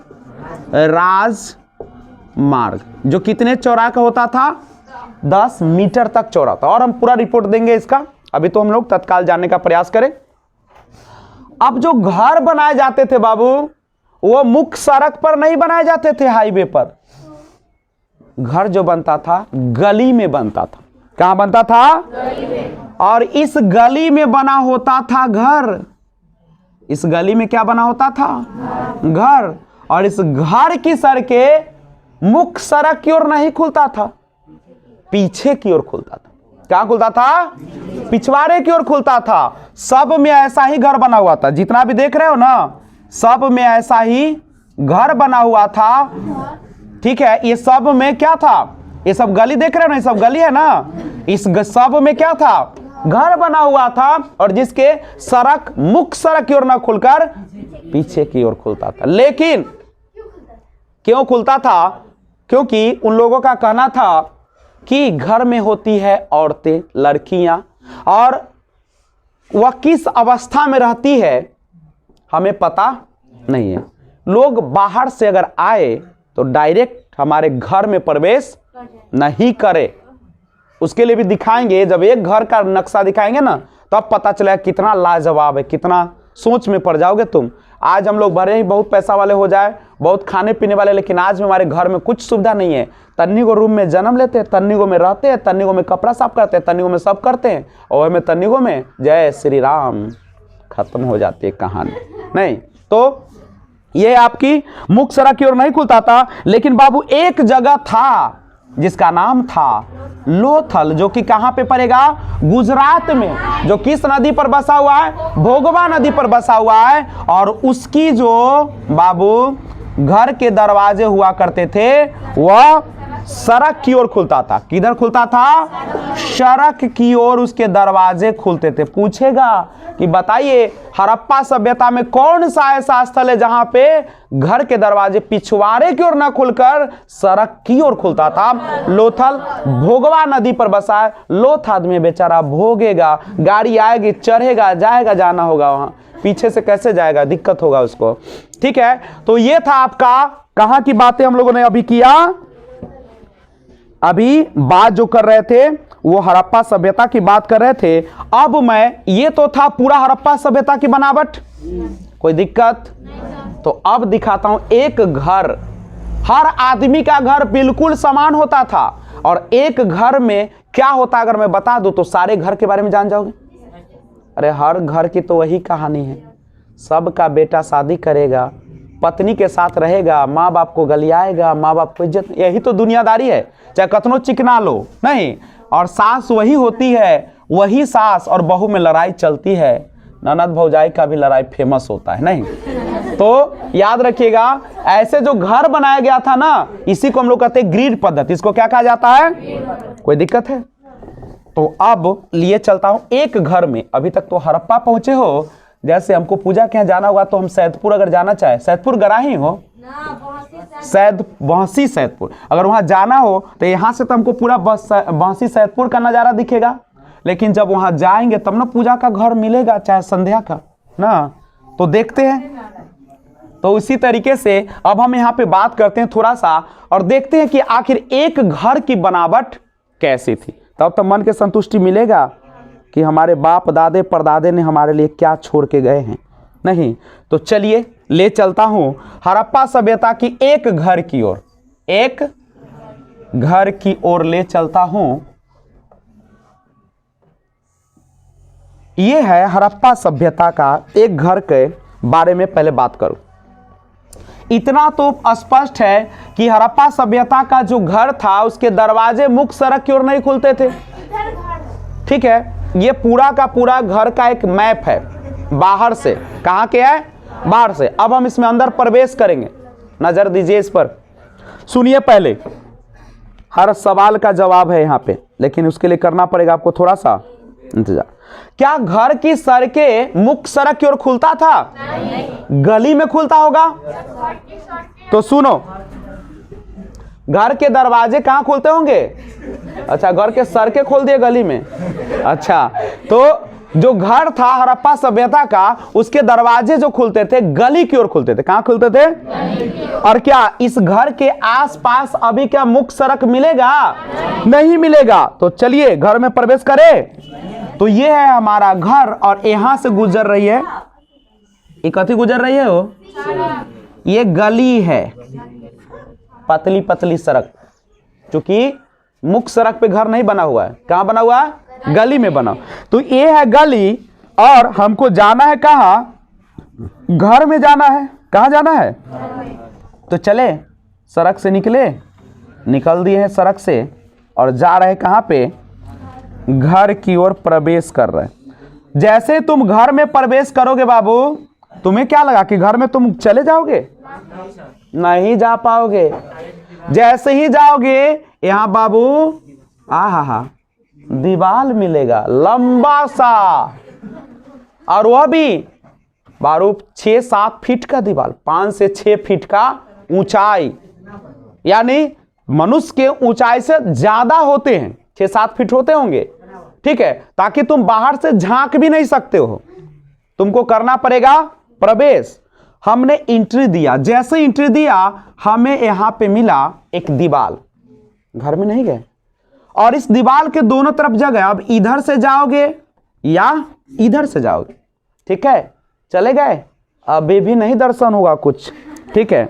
राजमार्ग, जो कितने चौड़ा का होता था? 10 मीटर तक चौड़ा था। और हम पूरा रिपोर्ट देंगे इसका, अभी तो हम लोग तत्काल जानने का प्रयास करें। अब जो घर बनाए जाते थे बाबू, वो मुख्य सड़क पर नहीं बनाए जाते थे, हाईवे पर। घर जो बनता था गली में बनता था। कहां बनता था? गली में। और इस गली में बना होता था घर। इस गली में क्या बना होता था? घर। और इस घर की सड़कें मुख्य सड़क की ओर नहीं खुलता था, पीछे की ओर खुलता था। कहां खुलता था? पिछवाड़े की ओर खुलता था। सब में ऐसा ही घर बना हुआ था, जितना भी देख रहे हो ना, सब में ऐसा ही घर बना हुआ था। ठीक है, ये सब में क्या था? ये सब गली देख रहे हो ना, ये सब गली है ना, इस सब में क्या था? घर बना हुआ था, और जिसके सड़क मुख्य सड़क की ओर ना खुलकर पीछे की ओर खुलता था। लेकिन क्यों खुलता था? क्योंकि उन लोगों का कहना था कि घर में होती है औरतें, लड़कियां, और वह किस अवस्था में रहती है हमें पता नहीं है। लोग बाहर से अगर आए तो डायरेक्ट हमारे घर में प्रवेश नहीं करे। उसके लिए भी दिखाएंगे, जब एक घर का नक्शा दिखाएंगे ना, तब पता चलेगा कितना लाजवाब है, कितना सोच में पड़ जाओगे तुम। आज हम लोग भले ही बहुत पैसा वाले हो जाए, बहुत खाने पीने वाले, लेकिन आज हमारे घर में कुछ सुविधा नहीं है। तन्नी को रूम में जन्म लेते हैं, तन्नी को में रहते हैं, तन्नी को में कपड़ा साफ करते हैं, तन्नी को में सब करते हैं, और हमें तन्नी को में जय श्री राम, खत्म हो जाती है कहानी। नहीं तो ये आपकी मुख्य सड़क की ओर नहीं खुलता था। लेकिन बाबू एक जगह था जिसका नाम था लोथल, जो कि कहां पे पड़ेगा? गुजरात में, जो किस नदी पर बसा हुआ है? भोगवा नदी पर बसा हुआ है। और उसकी जो बाबू घर के दरवाजे हुआ करते थे, वह सड़क की ओर खुलता था। किधर खुलता था? सड़क की ओर उसके दरवाजे खुलते थे। पूछेगा कि बताइए हड़प्पा सभ्यता में कौन सा ऐसा स्थल है जहां पे घर के दरवाजे पिछवाड़े की ओर न खुलकर सड़क की ओर खुलता था? लोथल भोगवा नदी पर बसा है। लोथ आदमी बेचारा भोगेगा, गाड़ी आएगी, चढ़ेगा, जाएगा, जाना होगा वहां, पीछे से कैसे जाएगा, दिक्कत होगा उसको। ठीक है, तो ये था आपका कहां की बातें हम लोगों ने अभी किया। अभी बात जो कर रहे थे वो हड़प्पा सभ्यता की बात कर रहे थे। अब मैं, ये तो था पूरा हड़प्पा सभ्यता की बनावट, कोई दिक्कत? तो अब दिखाता हूं एक घर, हर आदमी का घर बिल्कुल समान होता था। और एक घर में क्या होता अगर मैं बता दूं तो सारे घर के बारे में जान जाओगे। अरे हर घर की तो वही कहानी है, सबका बेटा शादी करेगा, पत्नी के साथ रहेगा, माँ बाप को गलियाएगा, माँ बाप को इज्जत, यही तो दुनियादारी है। चाहे कतनो चिकना लो नहीं, और सास वही होती है, वही सास और बहू में लड़ाई चलती है। ननद भौजाई का भी लड़ाई फेमस होता है नहीं। तो याद रखिएगा, ऐसे जो घर बनाया गया था ना, इसी को हम लोग कहते हैं ग्रिड पद्धति। इसको क्या कहा जाता है? कोई दिक्कत है? तो अब लिए चलता हूं एक घर में। अभी तक तो हड़प्पा पहुंचे हो, जैसे हमको पूजा के यहाँ जाना होगा तो हम सैदपुर अगर जाना चाहे, सैदपुर गराही हो, बहसी सैदपुर, अगर वहां जाना हो तो यहां से तो हमको पूरा बहसी सैदपुर का नजारा दिखेगा। लेकिन जब वहां जाएंगे तब ना पूजा का घर मिलेगा, चाहे संध्या का ना। तो देखते हैं। तो इसी तरीके से अब हम यहाँ पे बात करते हैं थोड़ा सा और देखते हैं कि आखिर एक घर की बनावट कैसी थी। तब तो मन के संतुष्टि मिलेगा कि हमारे बाप दादे परदादे ने हमारे लिए क्या छोड़ के गए हैं। नहीं तो चलिए ले चलता हूं हड़प्पा सभ्यता की एक घर की ओर, एक घर की ओर ले चलता हूं। यह है हड़प्पा सभ्यता का एक घर के बारे में पहले बात करूं। इतना तो स्पष्ट है कि हड़प्पा सभ्यता का जो घर था उसके दरवाजे मुख्य सड़क की ओर नहीं खुलते थे। ठीक है, ये पूरा का पूरा घर का एक मैप है बाहर से। कहां के है? बाहर से। अब हम इसमें अंदर प्रवेश करेंगे, नजर दीजिए इस पर, सुनिए। पहले हर सवाल का जवाब है यहां पे, लेकिन उसके लिए करना पड़ेगा आपको थोड़ा सा इंतजार। क्या घर की सड़कें मुख्य सड़क की ओर खुलता था? गली में खुलता होगा। तो सुनो, घर के दरवाजे कहां खुलते होंगे? अच्छा, घर के सड़कें खोल दिए गली में। अच्छा, तो जो घर था हड़प्पा सभ्यता का, उसके दरवाजे जो खुलते थे गली की ओर खुलते थे। कहां खुलते थे? और क्या इस घर के आसपास अभी क्या मुख्य सड़क मिलेगा? नहीं मिलेगा। तो चलिए घर में प्रवेश करें। तो ये है हमारा घर और यहां से गुजर रही है, ये कथी गुजर रही है? वो ये गली है, पतली पतली सड़क, क्योंकि मुख्य सड़क पे घर नहीं बना हुआ है। कहां बना हुआ है? गली में बना। तो ये है गली और हमको जाना है कहां? घर में जाना है। कहां जाना है? तो चले, सड़क से निकल दिए हैं सड़क से और जा रहे कहां पे? घर की ओर प्रवेश कर रहे हैं। जैसे तुम घर में प्रवेश करोगे बाबू, तुम्हें क्या लगा कि घर में तुम चले जाओगे? नहीं जा पाओगे। जैसे ही जाओगे यहां बाबू हा दीवार मिलेगा लंबा सा, और वह भी बारू 6-7 फीट का दीवार, 5 से 6 फीट का ऊंचाई, यानी मनुष्य के ऊंचाई से ज्यादा होते हैं, 6-7 फीट होते होंगे। ठीक है, ताकि तुम बाहर से झांक भी नहीं सकते हो, तुमको करना पड़ेगा प्रवेश। हमने एंट्री दिया, जैसे एंट्री दिया हमें यहां पे मिला एक दीवार, घर में नहीं गए, और इस दीवार के दोनों तरफ जगह, अब इधर से जाओगे या इधर से जाओगे। ठीक है, चले गए, अभी भी नहीं दर्शन होगा कुछ। ठीक है,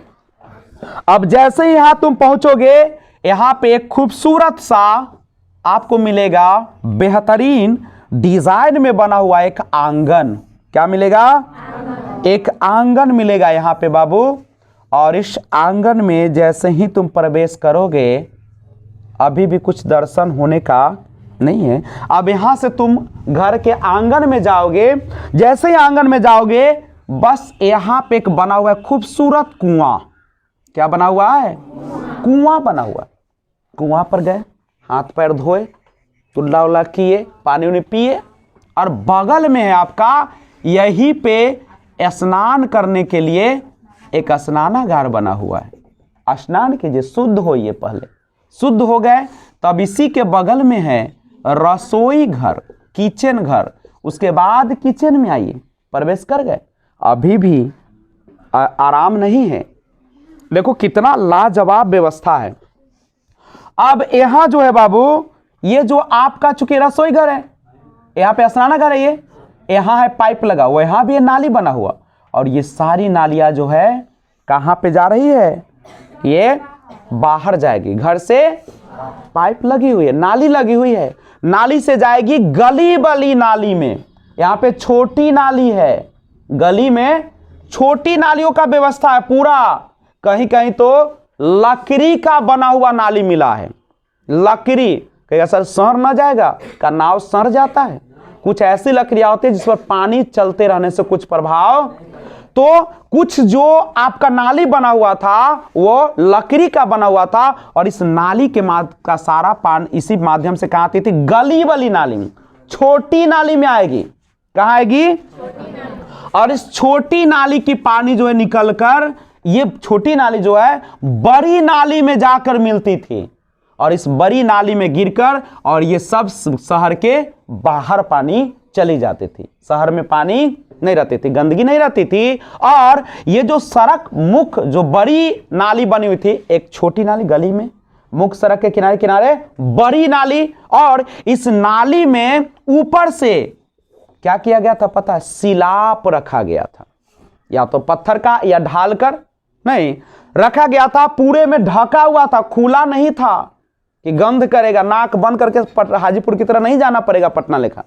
अब जैसे ही यहां तुम पहुंचोगे, यहां पे एक खूबसूरत सा आपको मिलेगा, बेहतरीन डिजाइन में बना हुआ एक आंगन। क्या मिलेगा? एक आंगन मिलेगा यहां पे बाबू। और इस आंगन में जैसे ही तुम प्रवेश करोगे, अभी भी कुछ दर्शन होने का नहीं है। अब यहां से तुम घर के आंगन में जाओगे, जैसे ही आंगन में जाओगे बस यहां पे एक बना हुआ है खूबसूरत कुआं। क्या बना हुआ है? कुआं बना हुआ। कुआं पर गए, हाथ पैर धोए, कुल्ला उल्ला किए, पानी उनी पिए, और बगल में है आपका यहीं पे स्नान करने के लिए एक स्नानागार बना हुआ है। स्नान कीजिए, शुद्ध होइए, पहले शुद्ध हो गए, तब इसी के बगल में है रसोई घर, किचन घर। उसके बाद किचन में आइए, प्रवेश कर गए, अभी भी आराम नहीं है। देखो कितना लाजवाब व्यवस्था है। अब यहां जो है बाबू, ये जो आपका चूंकि रसोई घर है, यहाँ पे स्नानागार है, ये यहाँ है पाइप लगा हुआ, यहाँ भी है नाली बना हुआ, और ये सारी नालियां जो है कहाँ पे जा रही है, ये बाहर जाएगी। घर से पाइप लगी हुई है, नाली लगी हुई है, नाली से जाएगी गली वाली नाली में। यहाँ पे छोटी नाली है, गली में छोटी नालियों का व्यवस्था है पूरा। कहीं कहीं तो लकड़ी का बना हुआ नाली मिला है, लकड़ी। कहेगा सर सर ना जाएगा, का नाव सर जाता है। कुछ ऐसी लकड़ियां होती है जिस पर पानी चलते रहने से कुछ प्रभाव, तो कुछ जो आपका नाली बना हुआ था वो लकड़ी का बना हुआ था, और इस नाली के का सारा पानी इसी माध्यम से कहां आती थी, गली वाली नाली में, छोटी नाली में आएगी। कहां आएगी, और इस छोटी नाली की पानी जो है निकलकर, ये छोटी नाली जो है बड़ी नाली में जाकर मिलती थी, और इस बड़ी नाली में गिरकर और ये सब शहर के बाहर पानी चली जाती थी। शहर में पानी नहीं रहती थी, गंदगी नहीं रहती थी। और ये जो सड़क मुख्य जो बड़ी नाली बनी हुई थी, एक छोटी नाली गली में, मुख्य सड़क के किनारे किनारे बड़ी नाली, और इस नाली में ऊपर से क्या किया गया था पता है, सिलाप रखा गया था, या तो पत्थर का या ढालकर नहीं रखा गया था, पूरे में ढका हुआ था, खुला नहीं था कि गंध करेगा। नाक बंद करके हाजीपुर की तरह नहीं जाना पड़ेगा, पटना लेखा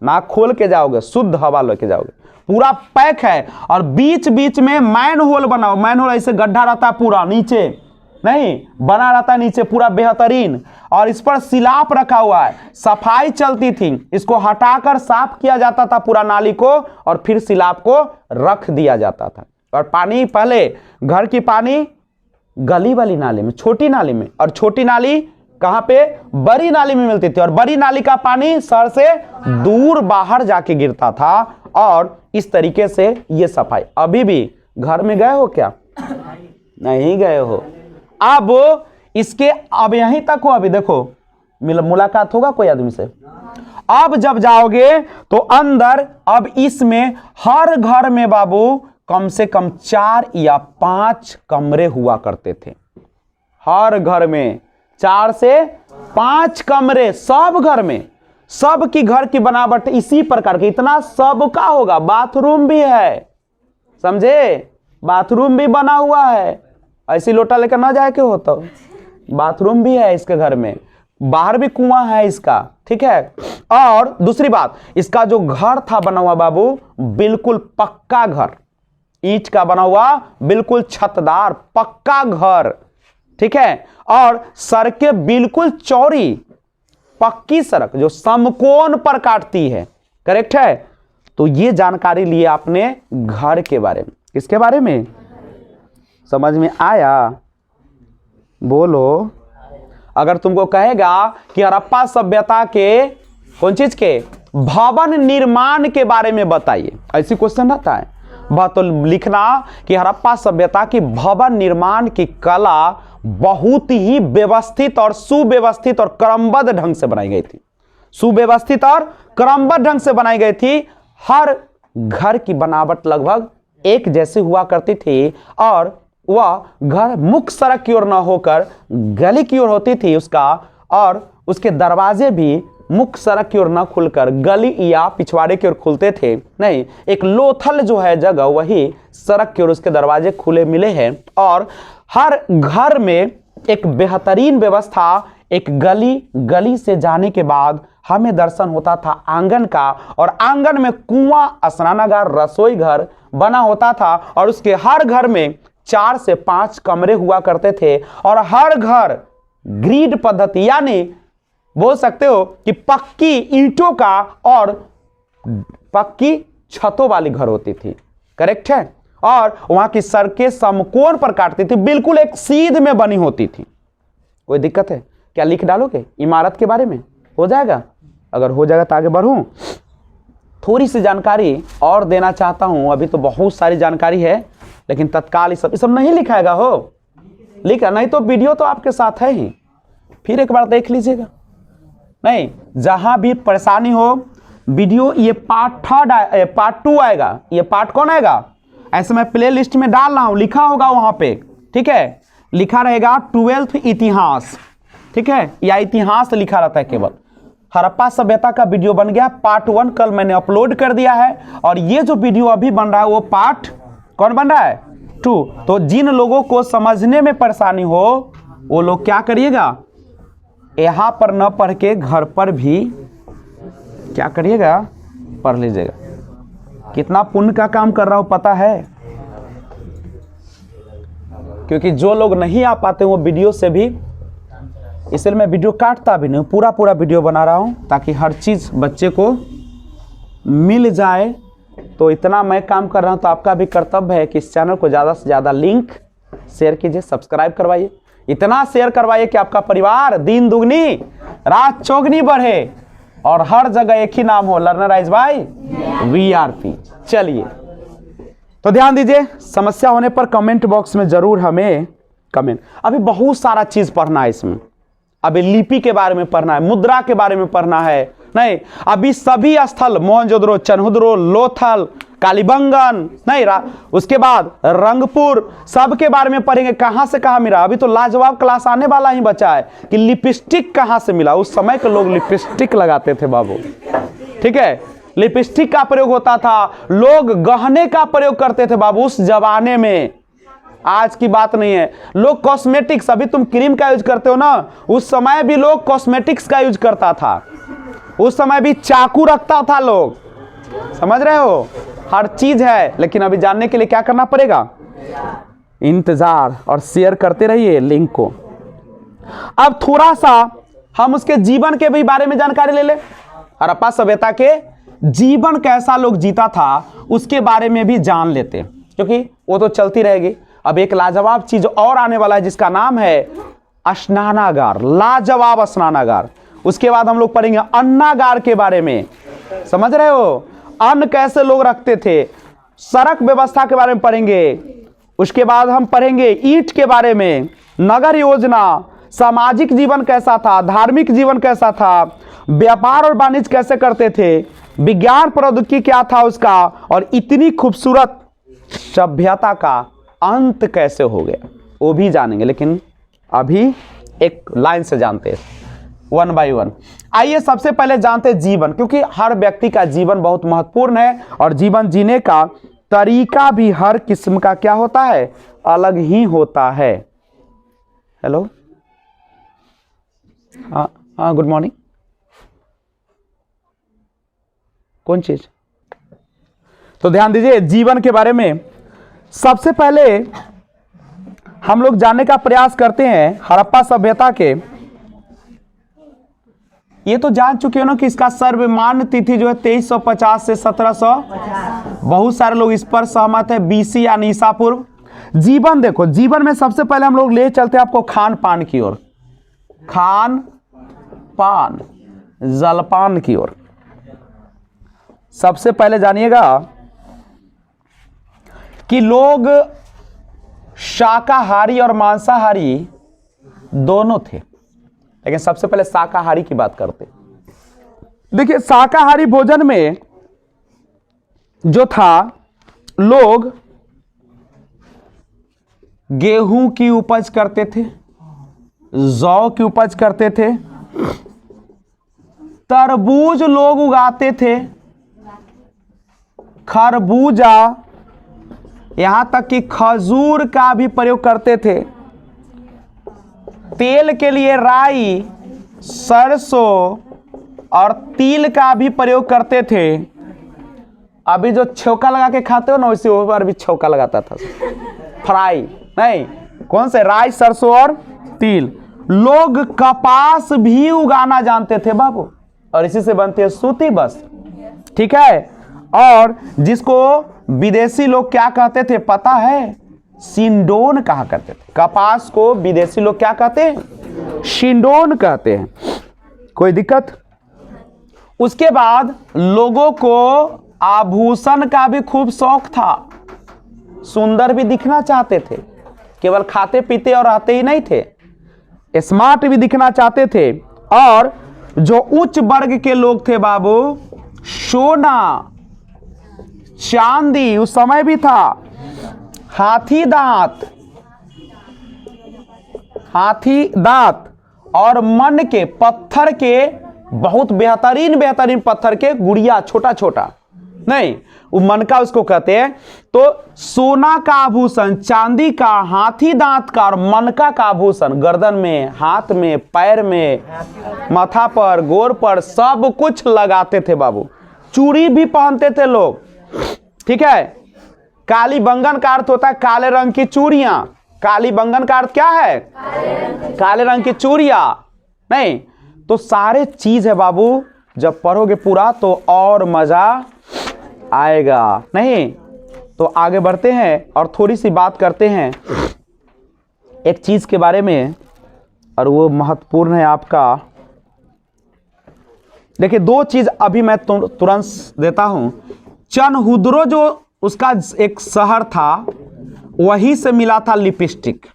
नाक खोल के जाओगे, शुद्ध हवा लेके जाओगे, पूरा पैक है। और बीच बीच में मैन होल बनाओ, मैन होल ऐसे गड्ढा रहता है पूरा, नीचे नहीं बना रहता है, नीचे पूरा बेहतरीन, और इस पर सिलाप रखा हुआ है। सफाई चलती थी, इसको हटाकर साफ किया जाता था पूरा नाली को, और फिर सिलाप को रख दिया जाता था। और पानी पहले घर की पानी गली वाली नाली में, छोटी नाली में, और छोटी नाली कहां पे, बड़ी नाली में मिलती थी, और बड़ी नाली का पानी शहर से दूर बाहर जाके गिरता था। और इस तरीके से ये सफाई। अभी भी घर में गए हो क्या, नहीं गए हो, अब इसके अब यहीं तक हो, अभी देखो मुलाकात होगा कोई आदमी से। अब जब जाओगे तो अंदर, अब इसमें हर घर में बाबू कम से कम 4 या 5 कमरे हुआ करते थे। हर घर में 4 से 5 कमरे, सब घर में, सब की घर की बनावट इसी प्रकार की। इतना सबका होगा, बाथरूम भी है, समझे, बाथरूम भी बना हुआ है, ऐसी लोटा लेकर ना जाए के हो, तो बाथरूम भी है इसके घर में, बाहर भी कुआं है इसका, ठीक है। और दूसरी बात, इसका जो घर था बना हुआ बाबू, बिल्कुल पक्का घर, ईंट का बना हुआ, बिल्कुल छतदार पक्का घर, ठीक है। और सड़कें बिल्कुल चौड़ी, पक्की सड़क जो समकोण पर काटती है, करेक्ट है। तो ये जानकारी लिए आपने घर के बारे में, किसके बारे में, समझ में आया, बोलो। अगर तुमको कहेगा कि हड़प्पा सभ्यता के कौन चीज के भवन निर्माण के बारे में बताइए, ऐसी क्वेश्चन रहता है, बात तो लिखना कि हड़प्पा सभ्यता की भवन निर्माण की कला बहुत ही व्यवस्थित और सुव्यवस्थित और क्रमबद्ध ढंग से बनाई गई थी, सुव्यवस्थित और क्रमबद्ध ढंग से बनाई गई थी। हर घर की बनावट लगभग एक जैसी हुआ करती थी, और वह घर मुख्य सड़क की ओर न होकर गली की ओर होती थी उसका, और उसके दरवाजे भी मुख्य सड़क की ओर न खुलकर गली या पिछवाड़े की ओर खुलते थे, नहीं, एक लोथल जो है जगह, वही सड़क की ओर उसके दरवाजे खुले मिले हैं। और हर घर में एक बेहतरीन व्यवस्था, एक गली से जाने के बाद हमें दर्शन होता था आंगन का, और आंगन में कुआं, स्नानागार, रसोई घर बना होता था, और उसके हर घर में 4 से 5 कमरे हुआ करते थे। और हर घर ग्रिड पद्धति, यानी बोल सकते हो कि पक्की ईंटों का और पक्की छतों वाली घर होती थी, करेक्ट है। और वहां की सड़कें समकोण पर काटती थी, बिल्कुल एक सीध में बनी होती थी। कोई दिक्कत है, क्या लिख डालोगे इमारत के बारे में? हो जाएगा? अगर हो जाएगा तो आगे बढ़ूं। थोड़ी सी जानकारी और देना चाहता हूं, अभी तो बहुत सारी जानकारी है लेकिन तत्काल ये सब नहीं लिखाएगा हो, लिखा नहीं तो वीडियो तो आपके साथ है ही, फिर एक बार देख लीजिएगा। नहीं, जहां भी परेशानी हो वीडियो, ये पार्ट 2 आएगा। ये पार्ट कौन आएगा? ऐसे मैं प्ले लिस्ट में डाल रहा हूं, लिखा होगा वहां पे, ठीक है, लिखा रहेगा 12th इतिहास, ठीक है, या इतिहास लिखा रहता है केवल। हड़प्पा सभ्यता का वीडियो बन गया, पार्ट 1 कल मैंने अपलोड कर दिया है, और ये जो वीडियो अभी बन रहा है वो पार्ट कौन बन रहा है? 2। तो जिन लोगों को समझने में परेशानी हो वो लोग क्या करिएगा, यहां पर न पढ़ के घर पर भी क्या करिएगा, पढ़ लीजिएगा। कितना पुण्य का काम कर रहा हूं पता है? क्योंकि जो लोग नहीं आ पाते वो वीडियो से भी, इसलिए मैं वीडियो काटता भी नहीं, पूरा वीडियो बना रहा हूं ताकि हर चीज बच्चे को मिल जाए। तो इतना मैं काम कर रहा हूं, तो आपका भी कर्तव्य है कि इस चैनल को ज़्यादा से ज़्यादा लिंक शेयर कीजिए, सब्सक्राइब करवाइए, इतना शेयर करवाइए कि आपका परिवार दिन दुगनी रात चौगनी बढ़े और हर जगह एक ही नाम हो, लर्नराइज बाय वीआरपी। चलिए, तो ध्यान दीजिए, समस्या होने पर कमेंट बॉक्स में जरूर हमें कमेंट। अभी बहुत सारा चीज पढ़ना है इसमें, अभी लिपि के बारे में पढ़ना है, मुद्रा के बारे में पढ़ना है, नहीं अभी सभी स्थल मोहनजोदड़ो, चनहुदड़ो, लोथल, कालीबंगन, नहीं उसके बाद रंगपुर, सब के बारे में पढ़ेंगे, कहां से कहां मिला। अभी तो लाजवाब क्लास आने वाला ही बचा है कि लिपस्टिक कहां से मिला। उस समय के लोग लिपस्टिक लगाते थे बाबू, ठीक है, लिपस्टिक का प्रयोग होता था, लोग गहने का प्रयोग करते थे बाबू उस जमाने में, आज की बात नहीं है। लोग कॉस्मेटिक्स, अभी तुम क्रीम का यूज करते हो ना, उस समय भी लोग कॉस्मेटिक्स का यूज करता था, उस समय भी चाकू रखता था लोग, समझ रहे हो, हर चीज है। लेकिन अभी जानने के लिए क्या करना पड़ेगा, इंतजार और शेयर करते रहिए लिंक को। अब थोड़ा सा हम उसके जीवन के भी बारे में जानकारी ले ले, हड़प्पा सभ्यता के जीवन कैसा लोग जीता था उसके बारे में भी जान लेते, क्योंकि वो तो चलती रहेगी। अब एक लाजवाब चीज और आने वाला है जिसका नाम है स्नानागार, लाजवाब स्नानागार। उसके बाद हम लोग पढ़ेंगे अन्नागार के बारे में, समझ रहे हो, अन्न कैसे लोग रखते थे, सड़क व्यवस्था के बारे में पढ़ेंगे। उसके बाद हम पढ़ेंगे ईंट के बारे में, नगर योजना, सामाजिक जीवन कैसा था, धार्मिक जीवन कैसा था, व्यापार और वाणिज्य कैसे करते थे, विज्ञान प्रौद्योगिकी क्या था उसका, और इतनी खूबसूरत सभ्यता का अंत कैसे हो गया वो भी जानेंगे। लेकिन अभी एक लाइन से जानते हैं, 1 by 1। आइए सबसे पहले जानते हैं जीवन, क्योंकि हर व्यक्ति का जीवन बहुत महत्वपूर्ण है और जीवन जीने का तरीका भी हर किस्म का क्या होता है, अलग ही होता है। हेलो, हाँ गुड मॉर्निंग। कौन चीज? तो ध्यान दीजिए, जीवन के बारे में सबसे पहले हम लोग जानने का प्रयास करते हैं हड़प्पा सभ्यता के। ये तो जान चुके हो ना कि इसका सर्वमान्य तिथि जो है 2350 से 1700, बहुत सारे लोग इस पर सहमत है, BC यानी ईसा पूर्व। जीवन देखो, जीवन में सबसे पहले हम लोग ले चलते हैं आपको खान पान की ओर, खान पान जलपान की ओर। सबसे पहले जानिएगा कि लोग शाकाहारी और मांसाहारी दोनों थे, लेकिन सबसे पहले शाकाहारी की बात करते। देखिए, शाकाहारी भोजन में जो था, लोग गेहूं की उपज करते थे, जौ की उपज करते थे, तरबूज लोग उगाते थे, खरबूजा, यहां तक कि खजूर का भी प्रयोग करते थे। तेल के लिए राई, सरसों और तिल का भी प्रयोग करते थे। अभी जो छौका लगा के खाते हो ना, उसी ऊपर भी छौका लगाता था, फ्राई नहीं, कौन से, राई, सरसों और तिल। लोग कपास भी उगाना जानते थे बाबू, और इसी से बनते हैं सूती वस्त्र, ठीक है। और जिसको विदेशी लोग क्या कहते थे पता है, सिंडोन कहा करते थे। कपास को विदेशी लोग क्या कहते हैं, शिंडोन कहते हैं। कोई दिक्कत? उसके बाद लोगों को आभूषण का भी खूब शौक था, सुंदर भी दिखना चाहते थे, केवल खाते पीते और रहते ही नहीं थे, स्मार्ट भी दिखना चाहते थे। और जो उच्च वर्ग के लोग थे बाबू, सोना चांदी उस समय भी था, हाथी दांत और मन के पत्थर के बहुत बेहतरीन पत्थर के गुड़िया, छोटा छोटा नहीं, वो मन का उसको कहते हैं। तो सोना का आभूषण, चांदी का, हाथी दांत का और मनका का आभूषण गर्दन में, हाथ में, पैर में, माथा पर, गोर पर सब कुछ लगाते थे बाबू। चूड़ी भी पहनते थे लोग, ठीक है। काली बंगन का अर्थ होता है काले रंग की चूड़ियां। काली बंगन का अर्थ क्या है? काले रंग की चूड़ियां। नहीं तो सारे चीज है बाबू, जब पढ़ोगे पूरा तो और मजा आएगा। नहीं तो आगे बढ़ते हैं और थोड़ी सी बात करते हैं एक चीज के बारे में, और वो महत्वपूर्ण है आपका। देखिए दो चीज अभी मैं तुरंत देता हूं। चनहुद्रो जो उसका एक शहर था, वहीं से मिला था लिपस्टिक,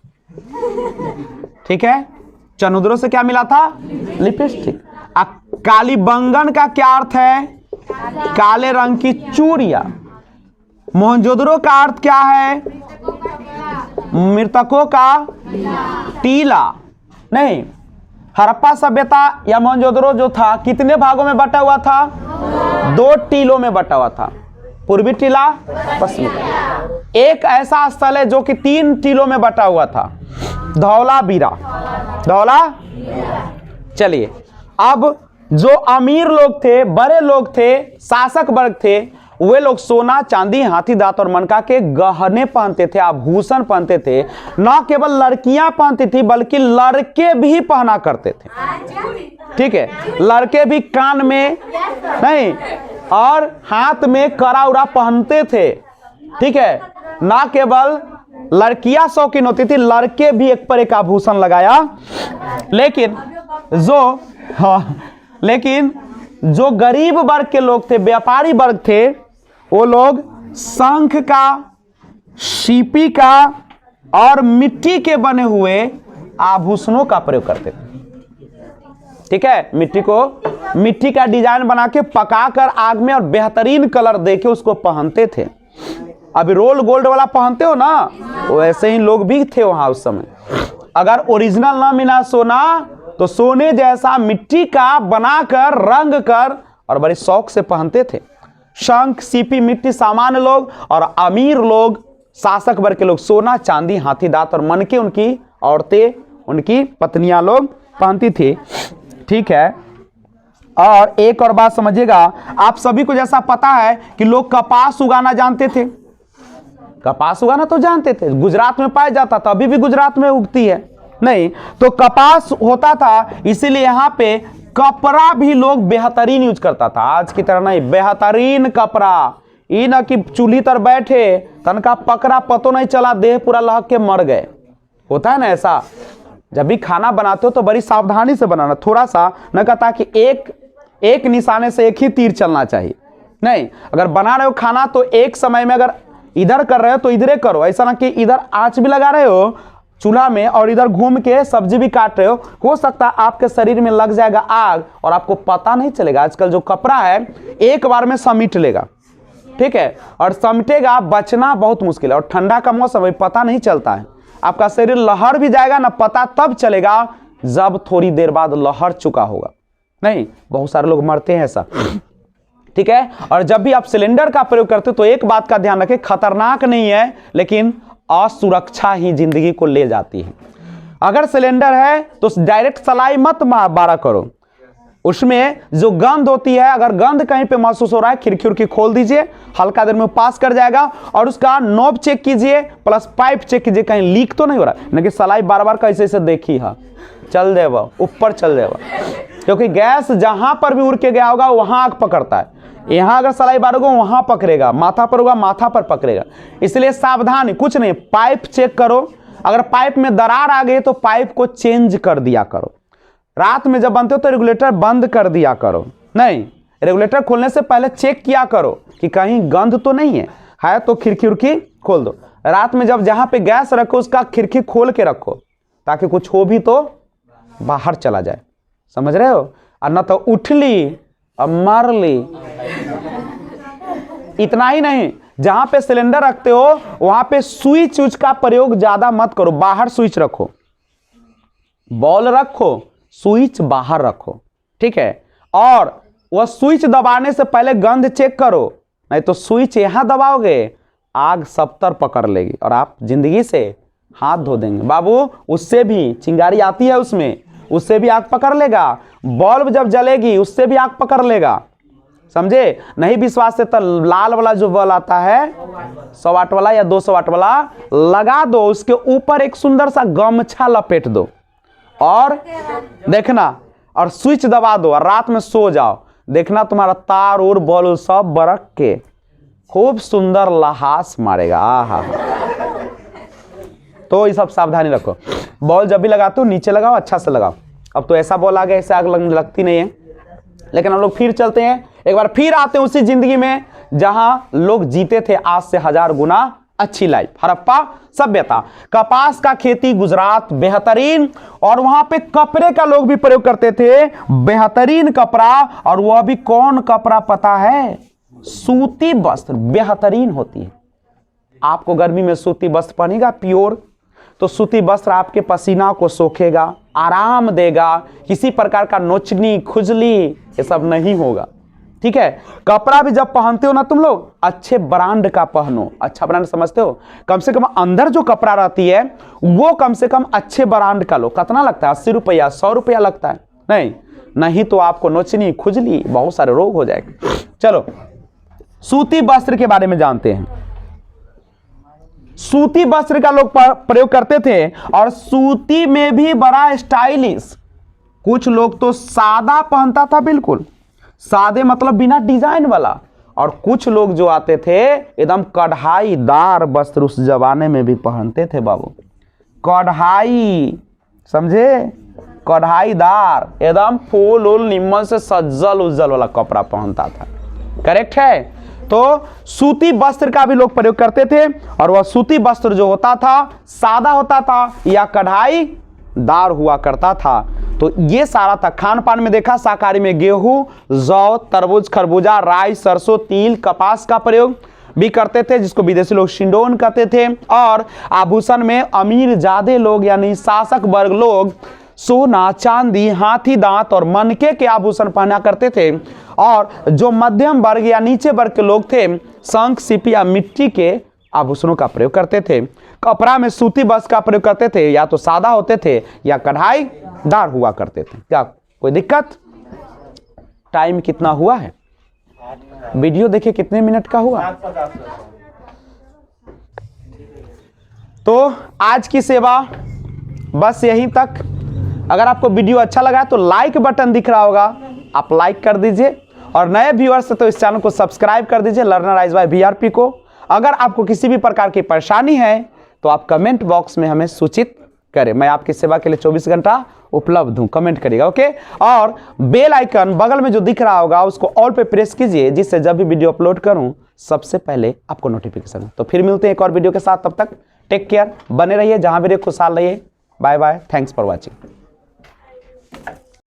ठीक है। चनहुद्रो से क्या मिला था? लिपस्टिक। काली बंगन का क्या अर्थ है? काले रंग की चूड़ियां। मोहनजोदड़ो का अर्थ क्या है? मृतकों का टीला। नहीं, हड़प्पा सभ्यता या मोहनजोदड़ो जो था कितने भागों में बटा हुआ था? 2 टीलों में बटा हुआ था, पूर्वी टीला, पश्चिमी टीला। एक ऐसा स्थल है जो कि 3 टीलों में बटा हुआ था, धौलावीरा। चलिए, अब जो अमीर लोग थे, बड़े लोग थे, शासक वर्ग थे, वे लोग सोना चांदी, हाथी दांत और मनका के गहने पहनते थे, आभूषण पहनते थे। न केवल लड़कियां पहनती थी बल्कि लड़के भी पहना करते थे, ठीक है। लड़के भी कान में नहीं और हाथ में कड़ा उड़ा पहनते थे, ठीक है। ना केवल लड़कियां शौकीन होती थी, लड़के भी एक पर एक आभूषण लगाया। लेकिन जो गरीब वर्ग के लोग थे, व्यापारी वर्ग थे, वो लोग शंख का, सीपी का और मिट्टी के बने हुए आभूषणों का प्रयोग करते थे, ठीक है। मिट्टी का डिजाइन बना के पकाकर आग में और बेहतरीन कलर देके उसको पहनते थे। अभी रोल गोल्ड वाला पहनते हो ना, वैसे ही लोग भी थे वहां उस समय। अगर ओरिजिनल ना मिला सोना तो सोने जैसा मिट्टी का बनाकर, रंग कर और बड़े शौक से पहनते थे। शंख, सीपी, मिट्टी सामान्य लोग और अमीर लोग, शासक वर्ग के लोग सोना चांदी, हाथी दांत और मनके उनकी औरतें, उनकी पत्नियां लोग पहनती थी, ठीक है। और एक और बात समझिएगा, आप सभी को जैसा पता है कि लोग कपास उगाना जानते थे। कपास उगाना तो जानते थे, गुजरात में पाया जाता था, अभी भी गुजरात में उगती है। नहीं तो कपास होता था, इसीलिए यहां पे कपड़ा भी लोग बेहतरीन यूज करता था। आज की तरह नहीं, बेहतरीन कपड़ा। ये ना कि चूल्ही तर बैठे, तनका पकड़ा, पतो नहीं चला, देह पूरा लहक के मर गए। होता है ना ऐसा। जब भी खाना बनाते हो तो बड़ी सावधानी से बनाना, थोड़ा सा न कहता कि एक निशाने से एक ही तीर चलना चाहिए। नहीं, अगर बना रहे हो खाना तो एक समय में अगर इधर कर रहे हो तो इधरे करो, ऐसा ना कि इधर आंच भी लगा रहे हो चूल्हा में और इधर घूम के सब्जी भी काट रहे हो सकता है आपके शरीर में लग जाएगा आग और आपको पता नहीं चलेगा। आजकल जो कपड़ा है एक बार में समेट लेगा, ठीक है, और समेटेगा, बचना बहुत मुश्किल है। और ठंडा का मौसम है, पता नहीं चलता है, आपका शरीर लहर भी जाएगा ना, पता तब चलेगा जब थोड़ी देर बाद लहर चुका होगा। नहीं, बहुत सारे लोग मरते हैं ऐसा, ठीक है। और जब भी आप सिलेंडर का प्रयोग करते हो तो एक बात का ध्यान रखें, खतरनाक नहीं है लेकिन असुरक्षा ही जिंदगी को ले जाती है। अगर सिलेंडर है तो डायरेक्ट सलाई मत बारा करो, उसमें जो गंध होती है, अगर गंध कहीं पे महसूस हो रहा है, खिड़की खोल दीजिए, हल्का देर में पास कर जाएगा। और उसका नॉब चेक कीजिए प्लस पाइप चेक कीजिए कहीं लीक तो नहीं हो रहा है। नहीं कि सलाई बार बार कैसे ऐसे देखी है, चल देवा ऊपर चल देवा, क्योंकि गैस जहां पर भी उड़ के गया होगा वहां आग पकड़ता है। यहां अगर सलाई बारोगे वहां पकड़ेगा, माथा पर होगा माथा पर पकड़ेगा। इसलिए सावधानी, कुछ नहीं, पाइप चेक करो। अगर पाइप में दरार आ गई तो पाइप को चेंज कर दिया करो, रात में जब बनते हो तो रेगुलेटर बंद कर दिया करो, नहीं, रेगुलेटर खोलने से पहले चेक किया करो कि कहीं गंध तो नहीं है तो खिड़की खोल दो। रात में जब जहां पे गैस रखो उसका खिड़की खोल के रखो ताकि कुछ हो भी तो बाहर चला जाए, समझ रहे हो। और न तो उठली और मार ली। इतना ही नहीं, जहां पे सिलेंडर रखते हो वहां पे स्विच का प्रयोग ज्यादा मत करो, बाहर स्विच रखो, बॉल रखो, स्विच बाहर रखो, ठीक है। और वह स्विच दबाने से पहले गंध चेक करो, नहीं तो स्विच यहां दबाओगे आग सब तर पकड़ लेगी और आप जिंदगी से हाथ धो देंगे। बाबू उससे भी चिंगारी आती है, उससे भी आग पकड़ लेगा। बल्ब जब जलेगी उससे भी आग पकड़ लेगा, समझे। नहीं विश्वास है तो लाल वाला जो बल्ब आता है 100 वाट वाला या 200 वाट वाला लगा दो, उसके ऊपर एक सुंदर सा गमछा लपेट दो और देखना, और स्विच दबा दो और रात में सो जाओ, देखना तुम्हारा तार और बल्ब सब बरक के खूब सुंदर लहास मारेगा। आहा, तो ये सब सावधानी रखो। बॉल जब भी लगाते हो नीचे लगाओ, अच्छा से लगाओ। अब तो ऐसा बॉल आ गया ऐसे आग लगती नहीं है। लेकिन हम लोग फिर चलते हैं, एक बार फिर आते हैं उसी जिंदगी में जहां लोग जीते थे आज से 1000 गुना अच्छी लाइफ। हड़प्पा सभ्यता, कपास का खेती गुजरात बेहतरीन, और वहां पे कपड़े का लोग भी प्रयोग करते थे, बेहतरीन कपड़ा। और वह भी कौन कपड़ा पता है? सूती वस्त्र बेहतरीन होती है। आपको गर्मी में सूती वस्त्र पहनेगा प्योर, तो सूती वस्त्र आपके पसीना को सोखेगा, आराम देगा, किसी प्रकार का नोचनी खुजली ये सब नहीं होगा, ठीक है। कपड़ा भी जब पहनते हो ना तुम लोग, अच्छे ब्रांड का पहनो। अच्छा ब्रांड समझते हो? कम से कम अंदर जो कपड़ा रहती है वो कम से कम अच्छे ब्रांड का लो। कितना लगता है? 80 रुपया 100 रुपया लगता है, नहीं तो आपको नोचनी खुजली बहुत सारे रोग हो जाएंगे। चलो सूती वस्त्र के बारे में जानते हैं। सूती वस्त्र का लोग प्रयोग करते थे, और सूती में भी बड़ा स्टाइलिश। कुछ लोग तो सादा पहनता था, बिल्कुल सादे मतलब बिना डिजाइन वाला, और कुछ लोग जो आते थे एकदम कढ़ाईदार वस्त्र उस जमाने में भी पहनते थे बाबू। कढ़ाई, समझे? कढ़ाईदार एकदम फूल उल निम्मन से सज्जल उज्जल वाला कपड़ा पहनता था, करेक्ट है। तो सूती वस्त्र का भी लोग प्रयोग करते थे, और वह सूती वस्त्र जो होता था सादा होता था या कढ़ाईदार हुआ करता था। तो ये सारा था। खान पान में देखा, शाकाहारी में गेहूं, जौ, तरबूज, खरबूजा, राई, सरसों, तिल, कपास का प्रयोग भी करते थे, जिसको विदेशी लोग शिंडोन कहते थे। और आभूषण में अमीर जादे लोग यानी शासक वर्ग लोग सोना, चांदी, हाथी दांत और मनके के आभूषण पहना करते थे, और जो मध्यम वर्ग या नीचे वर्ग के लोग थे शंख, सीपी या मिट्टी के आभूषणों का प्रयोग करते थे। कपड़ा में सूती वस्त्र का प्रयोग करते थे, या तो सादा होते थे या कढ़ाईदार हुआ करते थे। क्या कोई दिक्कत? टाइम कितना हुआ है? वीडियो देखिए कितने मिनट का हुआ। तो आज की सेवा बस यहीं तक। अगर आपको वीडियो अच्छा लगा तो लाइक बटन दिख रहा होगा, आप लाइक कर दीजिए, और नए व्यूअर्स तो इस चैनल को सब्सक्राइब कर दीजिए, लर्नर आइज बाय बीआरपी को। अगर आपको किसी भी प्रकार की परेशानी है तो आप कमेंट बॉक्स में हमें सूचित करें, मैं आपकी सेवा के लिए 24 घंटा उपलब्ध हूं। कमेंट करिएगा, ओके। और बेल आइकन बगल में जो दिख रहा होगा उसको ऑल पे प्रेस कीजिए, जिससे जब भी वीडियो अपलोड करूं सबसे पहले आपको नोटिफिकेशन। तो फिर मिलते हैं एक और वीडियो के साथ, तब तक टेक केयर, बने रहिए, जहां भी रहिए खुशहाल रहिए। Bye bye, thanks for watching.